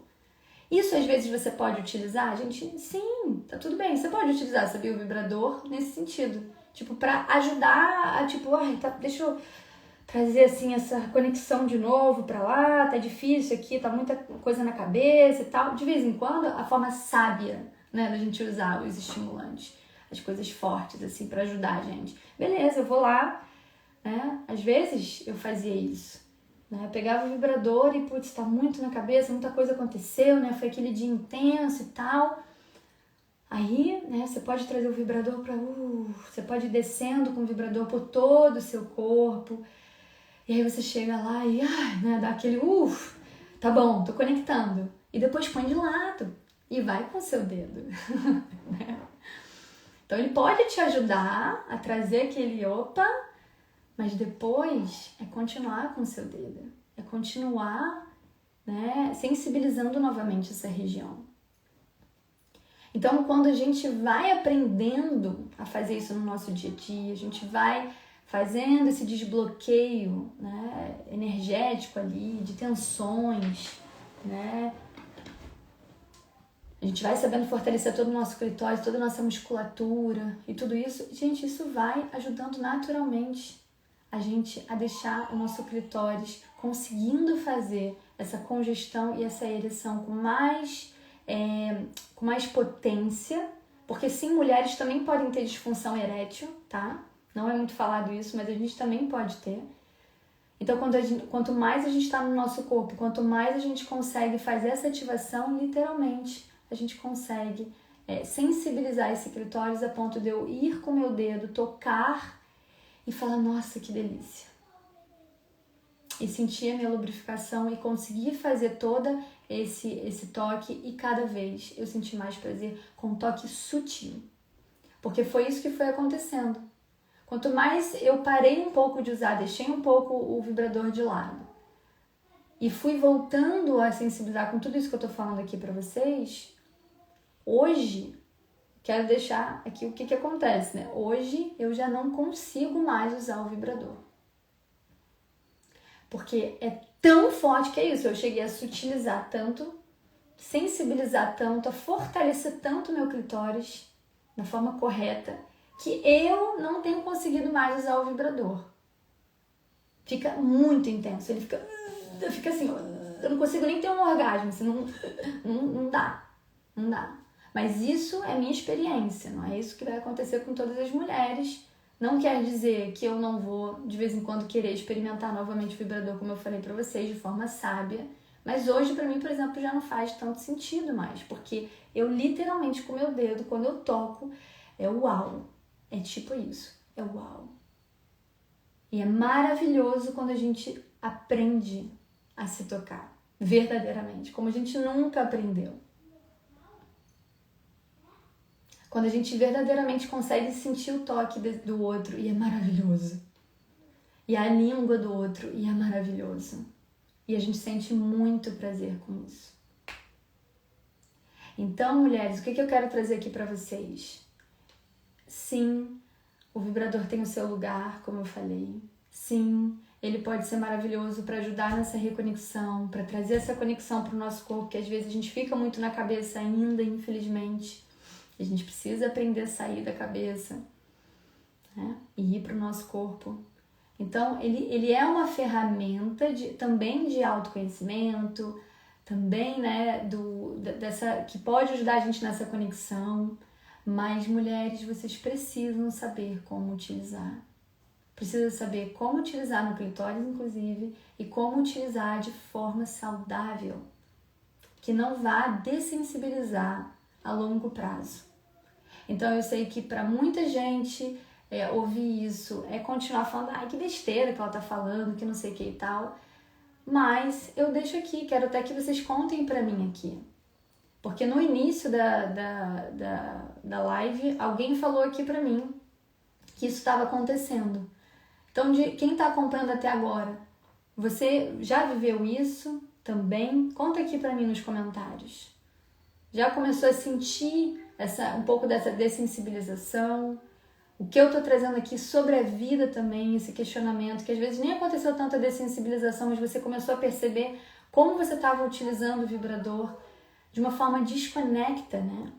Isso às vezes você pode utilizar, gente? Sim, tá tudo bem. Você pode utilizar, sabia, o vibrador nesse sentido. Tipo, pra ajudar a, tipo, deixa eu trazer, assim, essa conexão de novo pra lá, tá difícil aqui, tá muita coisa na cabeça e tal. De vez em quando, a forma sábia, né, da gente usar os estimulantes, as coisas fortes, assim, pra ajudar a gente. Beleza, eu vou lá, né? Às vezes eu fazia isso. Né? Eu pegava o vibrador e, putz, tá muito na cabeça, muita coisa aconteceu, né? Foi aquele dia intenso e tal. Aí, né, você pode trazer o vibrador pra... você pode ir descendo com o vibrador por todo o seu corpo. E aí você chega lá e, né, dá aquele tá bom, tô conectando. E depois põe de lado e vai com o seu dedo. Né? Então ele pode te ajudar a trazer aquele mas depois é continuar com o seu dedo. É continuar, né, sensibilizando novamente essa região. Então, quando a gente vai aprendendo a fazer isso no nosso dia a dia, a gente vai fazendo esse desbloqueio, né, energético ali, de tensões, né? A gente vai sabendo fortalecer todo o nosso clitóris, toda a nossa musculatura e tudo isso. Gente, isso vai ajudando naturalmente a gente a deixar o nosso clitóris conseguindo fazer essa congestão e essa ereção com mais potência, porque sim, mulheres também podem ter disfunção erétil, tá? Não é muito falado isso, mas a gente também pode ter. Então, quanto mais a gente está no nosso corpo, quanto mais a gente consegue fazer essa ativação, literalmente, a gente consegue sensibilizar esse clitóris a ponto de eu ir com o meu dedo, tocar e falar, nossa, que delícia. E sentir a minha lubrificação e conseguir fazer toda esse toque e cada vez eu senti mais prazer com um toque sutil. Porque foi isso que foi acontecendo. Quanto mais eu parei um pouco de usar, deixei um pouco o vibrador de lado e fui voltando a sensibilizar com tudo isso que eu tô falando aqui pra vocês, hoje, quero deixar aqui o que acontece, né? Hoje eu já não consigo mais usar o vibrador. Porque é tão forte que é isso, eu cheguei a sutilizar tanto, sensibilizar tanto, a fortalecer tanto o meu clitóris da forma correta, que eu não tenho conseguido mais usar o vibrador. Fica muito intenso, ele fica assim, eu não consigo nem ter um orgasmo, assim, não dá. Mas isso é minha experiência, não é isso que vai acontecer com todas as mulheres. Não quer dizer que eu não vou, de vez em quando, querer experimentar novamente o vibrador, como eu falei pra vocês, de forma sábia, Mas hoje, pra mim, por exemplo, já não faz tanto sentido mais, porque eu literalmente com o meu dedo, quando eu toco, é uau. É tipo isso, é uau. E é maravilhoso quando a gente aprende a se tocar, verdadeiramente, como a gente nunca aprendeu. Quando a gente verdadeiramente consegue sentir o toque do outro, e é maravilhoso. E a língua do outro, e é maravilhoso. E a gente sente muito prazer com isso. Então, mulheres, o que eu quero trazer aqui pra vocês? Sim, o vibrador tem o seu lugar, como eu falei. Sim, ele pode ser maravilhoso para ajudar nessa reconexão, para trazer essa conexão para o nosso corpo, que às vezes a gente fica muito na cabeça ainda, infelizmente. A gente precisa aprender a sair da cabeça, né? E ir para o nosso corpo. Então, ele é uma ferramenta também de autoconhecimento, também, né, que pode ajudar a gente nessa conexão. Mas, mulheres, vocês precisam saber como utilizar. Precisa saber como utilizar no clitóris, inclusive, e como utilizar de forma saudável, que não vá dessensibilizar a longo prazo. Então, eu sei que para muita gente ouvir isso é continuar falando, ai, que besteira que ela tá falando, que não sei o que e tal. Mas eu deixo aqui, quero até que vocês contem para mim aqui. Porque no início da live, alguém falou aqui pra mim que isso estava acontecendo. Então, quem está acompanhando até agora, você já viveu isso também? Conta aqui pra mim nos comentários. Já começou a sentir um pouco dessa dessensibilização? O que eu tô trazendo aqui sobre a vida também, esse questionamento, que às vezes nem aconteceu tanta dessensibilização, mas você começou a perceber como você estava utilizando o vibrador de uma forma desconecta, né?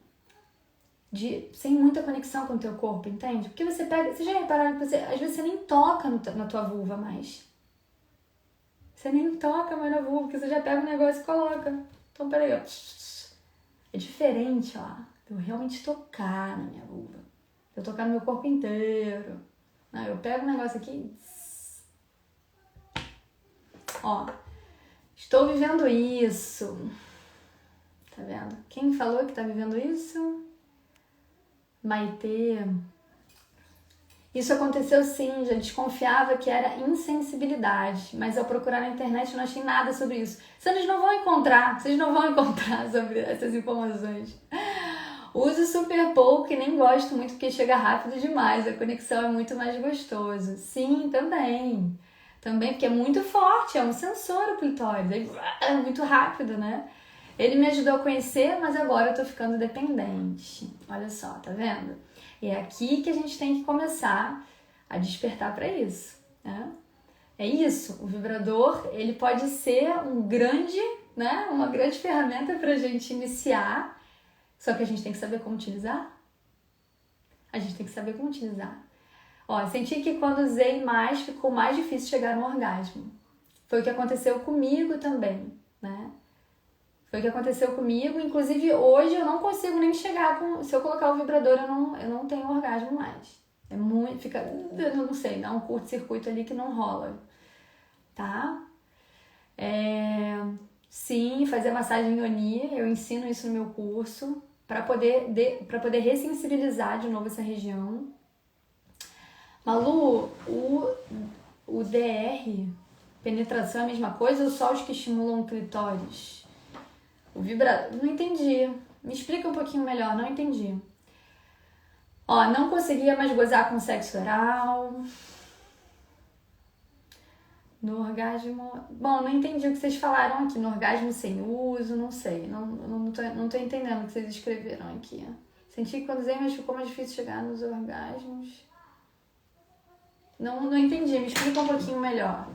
Sem muita conexão com o teu corpo, entende? Porque você já repararam que às vezes você nem toca na tua vulva mais. Você nem toca mais na vulva, porque você já pega o negócio e coloca. Então, peraí, ó. É diferente, ó. Eu realmente tocar na minha vulva. Eu tocar no meu corpo inteiro. Não, eu pego o negócio aqui. Ó. Estou vivendo isso. Tá vendo? Quem falou que tá vivendo isso? Maitê. Isso aconteceu sim, já desconfiava que era insensibilidade, mas ao procurar na internet eu não achei nada sobre isso. Vocês não vão encontrar sobre essas informações. Uso super pouco e nem gosto muito porque chega rápido demais, a conexão é muito mais gostoso. Sim, também. Também porque é muito forte, é um sensor o clitóris, é muito rápido, né? Ele me ajudou a conhecer, mas agora eu tô ficando dependente. Olha só, tá vendo? E é aqui que a gente tem que começar a despertar para isso, né? É isso, o vibrador, ele pode ser uma grande ferramenta pra gente iniciar, só que a gente tem que saber como utilizar. A gente tem que saber como utilizar. Ó, senti que quando usei mais, ficou mais difícil chegar no orgasmo. Foi o que aconteceu comigo também, né? Foi o que aconteceu comigo, inclusive hoje eu não consigo nem chegar se eu colocar o vibrador eu não tenho orgasmo mais. É muito, eu não sei, dá um curto-circuito ali que não rola, tá? Sim, fazer massagem Yoni, eu ensino isso no meu curso, para poder ressensibilizar de novo essa região. Malu, o DR, penetração é a mesma coisa ou só os que estimulam o clitóris? O vibrador, não entendi. Me explica um pouquinho melhor, não entendi. Ó, não conseguia mais gozar com sexo oral. No orgasmo... Bom, não entendi o que vocês falaram aqui. No orgasmo sem uso, não sei. Não tô entendendo o que vocês escreveram aqui. Senti que quando usei, mas ficou mais difícil chegar nos orgasmos. Não entendi. Me explica um pouquinho melhor.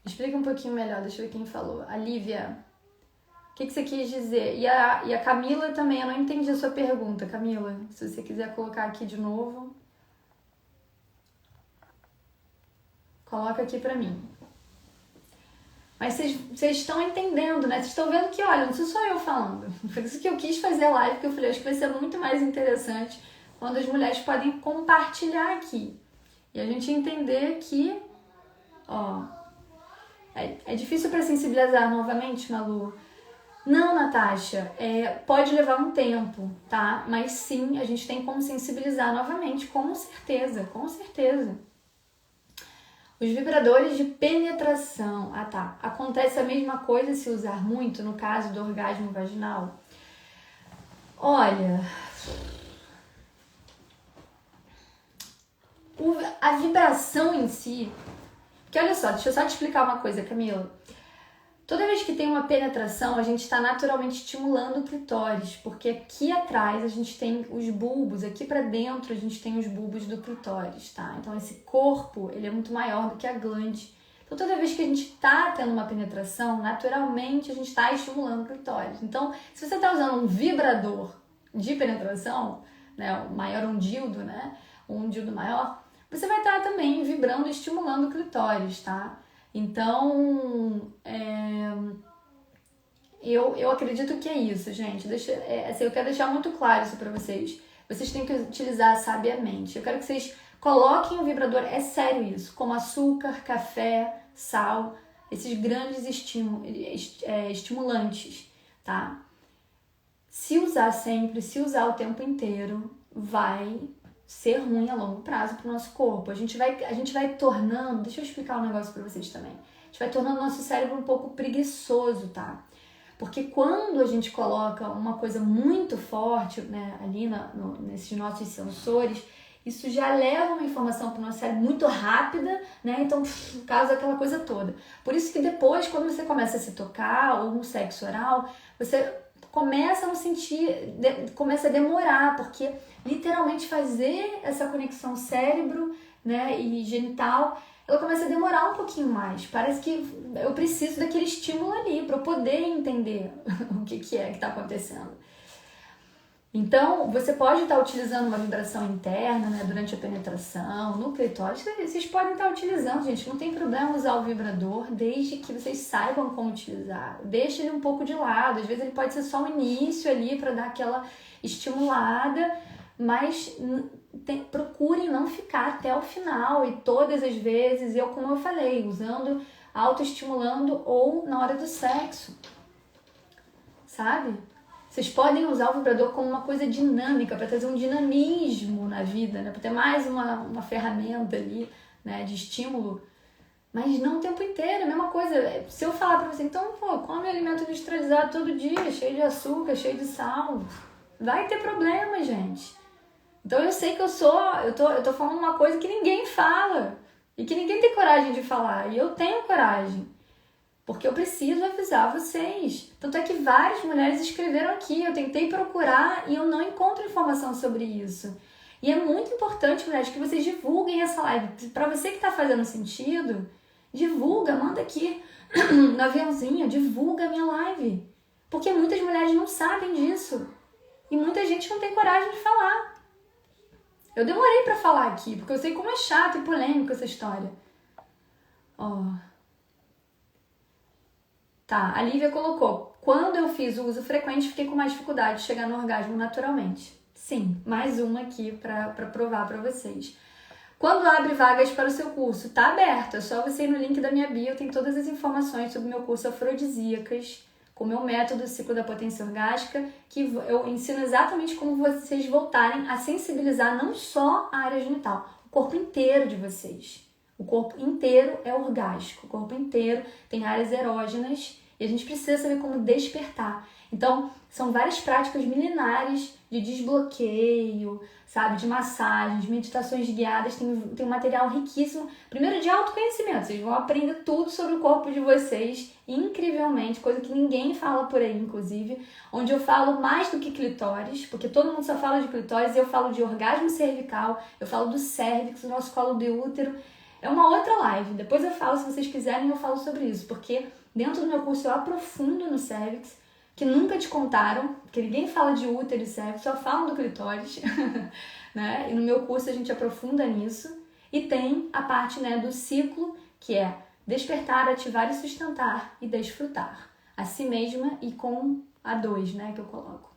Explica um pouquinho melhor, deixa eu ver quem falou. A Lívia, o que você quis dizer? E a Camila também, eu não entendi a sua pergunta, Camila. Se você quiser colocar aqui de novo, coloca aqui pra mim. Mas vocês estão entendendo, né? Vocês estão vendo que, olha, não sou só eu falando. Foi isso que eu quis fazer a live, porque eu falei, acho que vai ser muito mais interessante quando as mulheres podem compartilhar aqui. E a gente entender que, ó... É difícil para sensibilizar novamente, Malu? Não, Natasha, pode levar um tempo, tá? Mas sim, a gente tem como sensibilizar novamente, com certeza, com certeza. Os vibradores de penetração. Ah, tá. Acontece a mesma coisa se usar muito, no caso do orgasmo vaginal? Olha, a vibração em si... Porque olha só, deixa eu só te explicar uma coisa, Camila. Toda vez que tem uma penetração, a gente está naturalmente estimulando o clitóris, porque aqui atrás a gente tem os bulbos, aqui para dentro a gente tem os bulbos do clitóris, tá? Então esse corpo, ele é muito maior do que a glande. Então toda vez que a gente está tendo uma penetração, naturalmente a gente está estimulando o clitóris. Então, se você está usando um vibrador de penetração, né, maior um dildo, né, um dildo maior, você vai estar também vibrando e estimulando o clitóris, tá? Então, eu acredito que é isso, gente. Assim, eu quero deixar muito claro isso pra vocês. Vocês têm que utilizar sabiamente. Eu quero que vocês coloquem o vibrador, é sério isso, como açúcar, café, sal, esses grandes estimulantes, tá? Se usar sempre, se usar o tempo inteiro, vai ser ruim a longo prazo pro nosso corpo. A gente vai tornando, deixa eu explicar um negócio pra vocês também. A gente vai tornando o nosso cérebro um pouco preguiçoso, tá? Porque quando a gente coloca uma coisa muito forte, né, ali nesses nossos sensores, isso já leva uma informação pro nosso cérebro muito rápida, né? Então causa aquela coisa toda. Por isso que depois, quando você começa a se tocar ou no sexo oral, você começa a não sentir, começa a demorar, porque literalmente fazer essa conexão cérebro, né, e genital, ela começa a demorar um pouquinho mais. Parece que eu preciso daquele estímulo ali para eu poder entender o que está acontecendo. Então, você pode estar utilizando uma vibração interna, né, durante a penetração, no clitóris. Vocês podem estar utilizando, gente. Não tem problema usar o vibrador, desde que vocês saibam como utilizar. Deixa ele um pouco de lado. Às vezes ele pode ser só o início ali para dar aquela estimulada, mas procurem não ficar até o final. E todas as vezes, como eu falei, usando, autoestimulando ou na hora do sexo. Sabe? Vocês podem usar o vibrador como uma coisa dinâmica, para trazer um dinamismo na vida, né? Para ter mais uma ferramenta ali, né, de estímulo, mas não o tempo inteiro, a mesma coisa. Se eu falar para você, então, come alimento industrializado todo dia, cheio de açúcar, cheio de sal, vai ter problema, gente. Então eu sei que eu tô falando uma coisa que ninguém fala, e que ninguém tem coragem de falar, e eu tenho coragem. Porque eu preciso avisar vocês. Tanto é que várias mulheres escreveram aqui, eu tentei procurar e eu não encontro informação sobre isso. E é muito importante, mulheres, que vocês divulguem essa live. Para você que está fazendo sentido, divulga, manda aqui no aviãozinho, divulga a minha live. Porque muitas mulheres não sabem disso. E muita gente não tem coragem de falar. Eu demorei para falar aqui, porque eu sei como é chato e polêmico essa história. Tá, a Lívia colocou, quando eu fiz o uso frequente, fiquei com mais dificuldade de chegar no orgasmo naturalmente. Sim, mais uma aqui para provar para vocês. Quando abre vagas para o seu curso? Tá aberto, é só você ir no link da minha bio, tem todas as informações sobre o meu curso Afrodisíacas, com o meu método Ciclo da Potência Orgástica, que eu ensino exatamente como vocês voltarem a sensibilizar não só a área genital, o corpo inteiro de vocês. O corpo inteiro é orgástico, o corpo inteiro tem áreas erógenas e a gente precisa saber como despertar. Então, são várias práticas milenares de desbloqueio, sabe, de massagens, meditações guiadas, tem um material riquíssimo. Primeiro, de autoconhecimento, vocês vão aprender tudo sobre o corpo de vocês, incrivelmente, coisa que ninguém fala por aí, inclusive, onde eu falo mais do que clitóris, porque todo mundo só fala de clitóris, eu falo de orgasmo cervical, eu falo do cérvix, do nosso colo de útero. É uma outra live, depois eu falo, se vocês quiserem eu falo sobre isso, porque dentro do meu curso eu aprofundo no cérvix, que nunca te contaram, porque ninguém fala de útero e cérvix, só falam do clitóris, né? E no meu curso a gente aprofunda nisso, e tem a parte, né, do ciclo, que é despertar, ativar e sustentar, e desfrutar, a si mesma e com a 2, né, que eu coloco.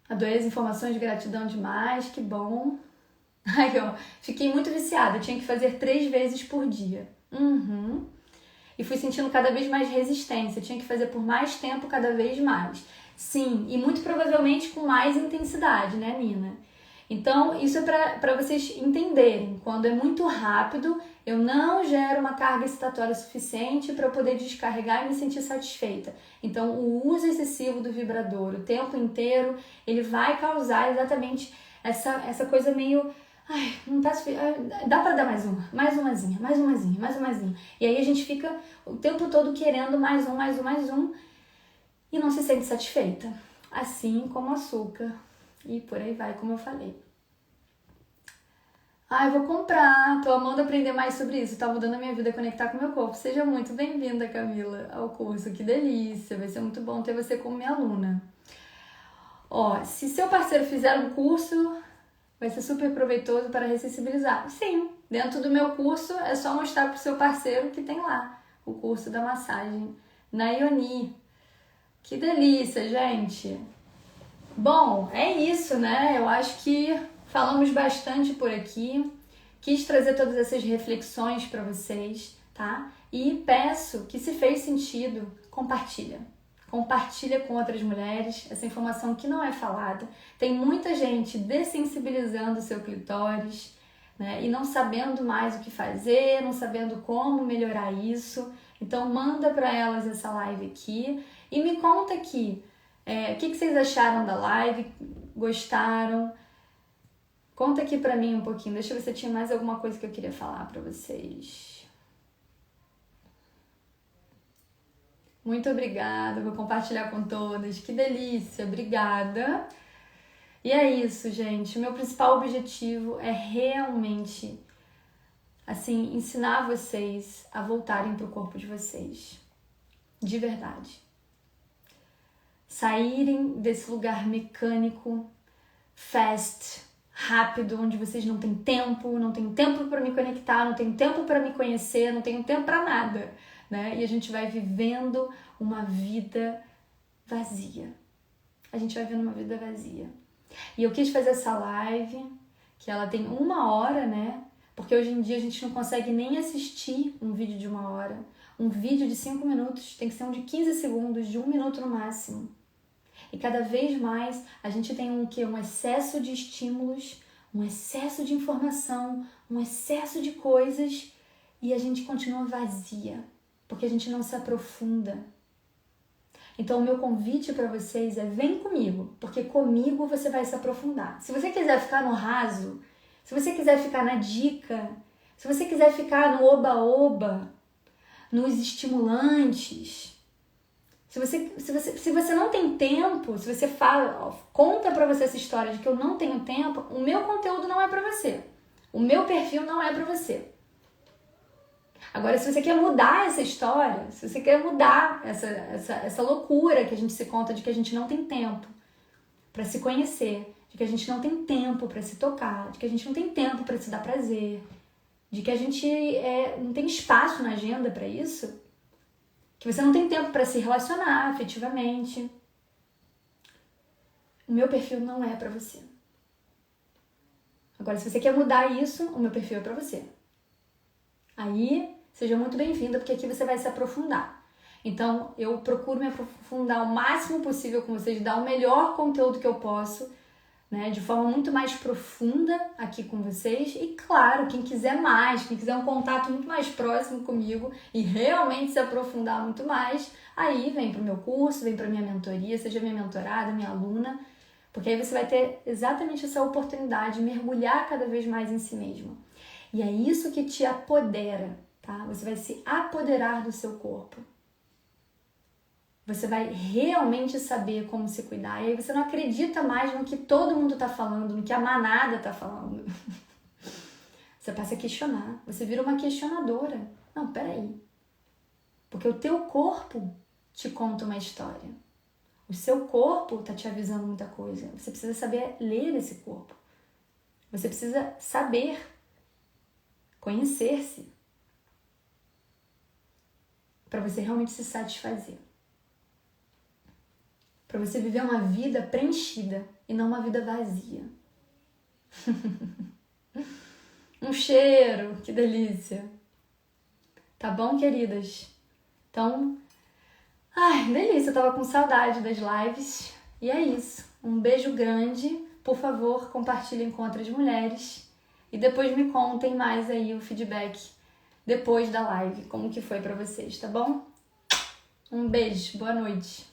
Adorei as informações de gratidão demais, que bom. Ai, fiquei muito viciada, eu tinha que fazer 3 vezes por dia. e fui sentindo cada vez mais resistência. Eu tinha que fazer por mais tempo, cada vez mais. Sim, e muito provavelmente com mais intensidade, né, Nina? Então, isso é para vocês entenderem. Quando é muito rápido, eu não gero uma carga excitatória suficiente para eu poder descarregar e me sentir satisfeita. Então, o uso excessivo do vibrador o tempo inteiro, ele vai causar exatamente essa coisa meio... Ai, não tá suficiente. Dá para dar mais umazinha. E aí a gente fica o tempo todo querendo mais um e não se sente satisfeita. Assim como açúcar. E por aí vai, como eu falei. Ai, vou comprar. Tô amando aprender mais sobre isso. Tá mudando a minha vida, conectar com o meu corpo. Seja muito bem-vinda, Camila, ao curso. Que delícia. Vai ser muito bom ter você como minha aluna. Ó, se seu parceiro fizer um curso, vai ser super proveitoso para ressensibilizar. Sim, dentro do meu curso é só mostrar pro seu parceiro que tem lá o curso da massagem na Ioni. Que delícia, gente. Bom, é isso, né? Eu acho que falamos bastante por aqui. Quis trazer todas essas reflexões para vocês, tá? E peço que, se fez sentido, compartilha. Compartilha com outras mulheres essa informação que não é falada. Tem muita gente dessensibilizando o seu clitóris, né? E não sabendo mais o que fazer, não sabendo como melhorar isso. Então manda para elas essa live aqui e me conta aqui o que vocês acharam da live, gostaram? Conta aqui pra mim um pouquinho. Deixa eu ver se tinha mais alguma coisa que eu queria falar pra vocês. Muito obrigada, vou compartilhar com todas. Que delícia, obrigada. E é isso, gente. O meu principal objetivo é realmente, assim, ensinar vocês a voltarem pro corpo de vocês. De verdade. Saírem desse lugar mecânico, fast, rápido, onde vocês não têm tempo para me conectar, não tem tempo para me conhecer, não tenho tempo para nada, né? E a gente vai vivendo uma vida vazia. A gente vai vivendo uma vida vazia. E eu quis fazer essa live, que ela tem 1 hora, né? Porque hoje em dia a gente não consegue nem assistir um vídeo de 1 hora. Um vídeo de 5 minutos tem que ser um de 15 segundos, de 1 minuto no máximo. E cada vez mais a gente tem um excesso de estímulos, um excesso de informação, um excesso de coisas e a gente continua vazia, porque a gente não se aprofunda. Então o meu convite para vocês é: vem comigo, porque comigo você vai se aprofundar. Se você quiser ficar no raso, se você quiser ficar na dica, se você quiser ficar no oba-oba, nos estimulantes... Se você não tem tempo, se você conta pra você essa história de que eu não tenho tempo, o meu conteúdo não é pra você. O meu perfil não é pra você. Agora, se você quer mudar essa história, se você quer mudar essa loucura que a gente se conta de que a gente não tem tempo pra se conhecer, de que a gente não tem tempo pra se tocar, de que a gente não tem tempo pra se dar prazer, de que a gente não tem espaço na agenda pra isso, que você não tem tempo para se relacionar afetivamente, o meu perfil não é para você. Agora, se você quer mudar isso, o meu perfil é para você. Aí, seja muito bem-vinda, porque aqui você vai se aprofundar. Então, eu procuro me aprofundar o máximo possível com vocês, dar o melhor conteúdo que eu posso, né, de forma muito mais profunda aqui com vocês. E claro, quem quiser mais, quem quiser um contato muito mais próximo comigo e realmente se aprofundar muito mais, aí vem pro meu curso, vem pra minha mentoria, seja minha mentorada, minha aluna, porque aí você vai ter exatamente essa oportunidade de mergulhar cada vez mais em si mesmo. E é isso que te apodera, tá? Você vai se apoderar do seu corpo. Você vai realmente saber como se cuidar. E aí você não acredita mais no que todo mundo tá falando, no que a manada tá falando. Você passa a questionar. Você vira uma questionadora. Não, peraí. Porque o teu corpo te conta uma história. O seu corpo tá te avisando muita coisa. Você precisa saber ler esse corpo. Você precisa saber conhecer-se para você realmente se satisfazer. Para você viver uma vida preenchida e não uma vida vazia. Um cheiro, que delícia. Tá bom, queridas? Então, ai, delícia, eu tava com saudade das lives. E é isso. Um beijo grande. Por favor, compartilhem com outras mulheres. E depois me contem mais aí o feedback depois da live, como que foi pra vocês, tá bom? Um beijo, boa noite.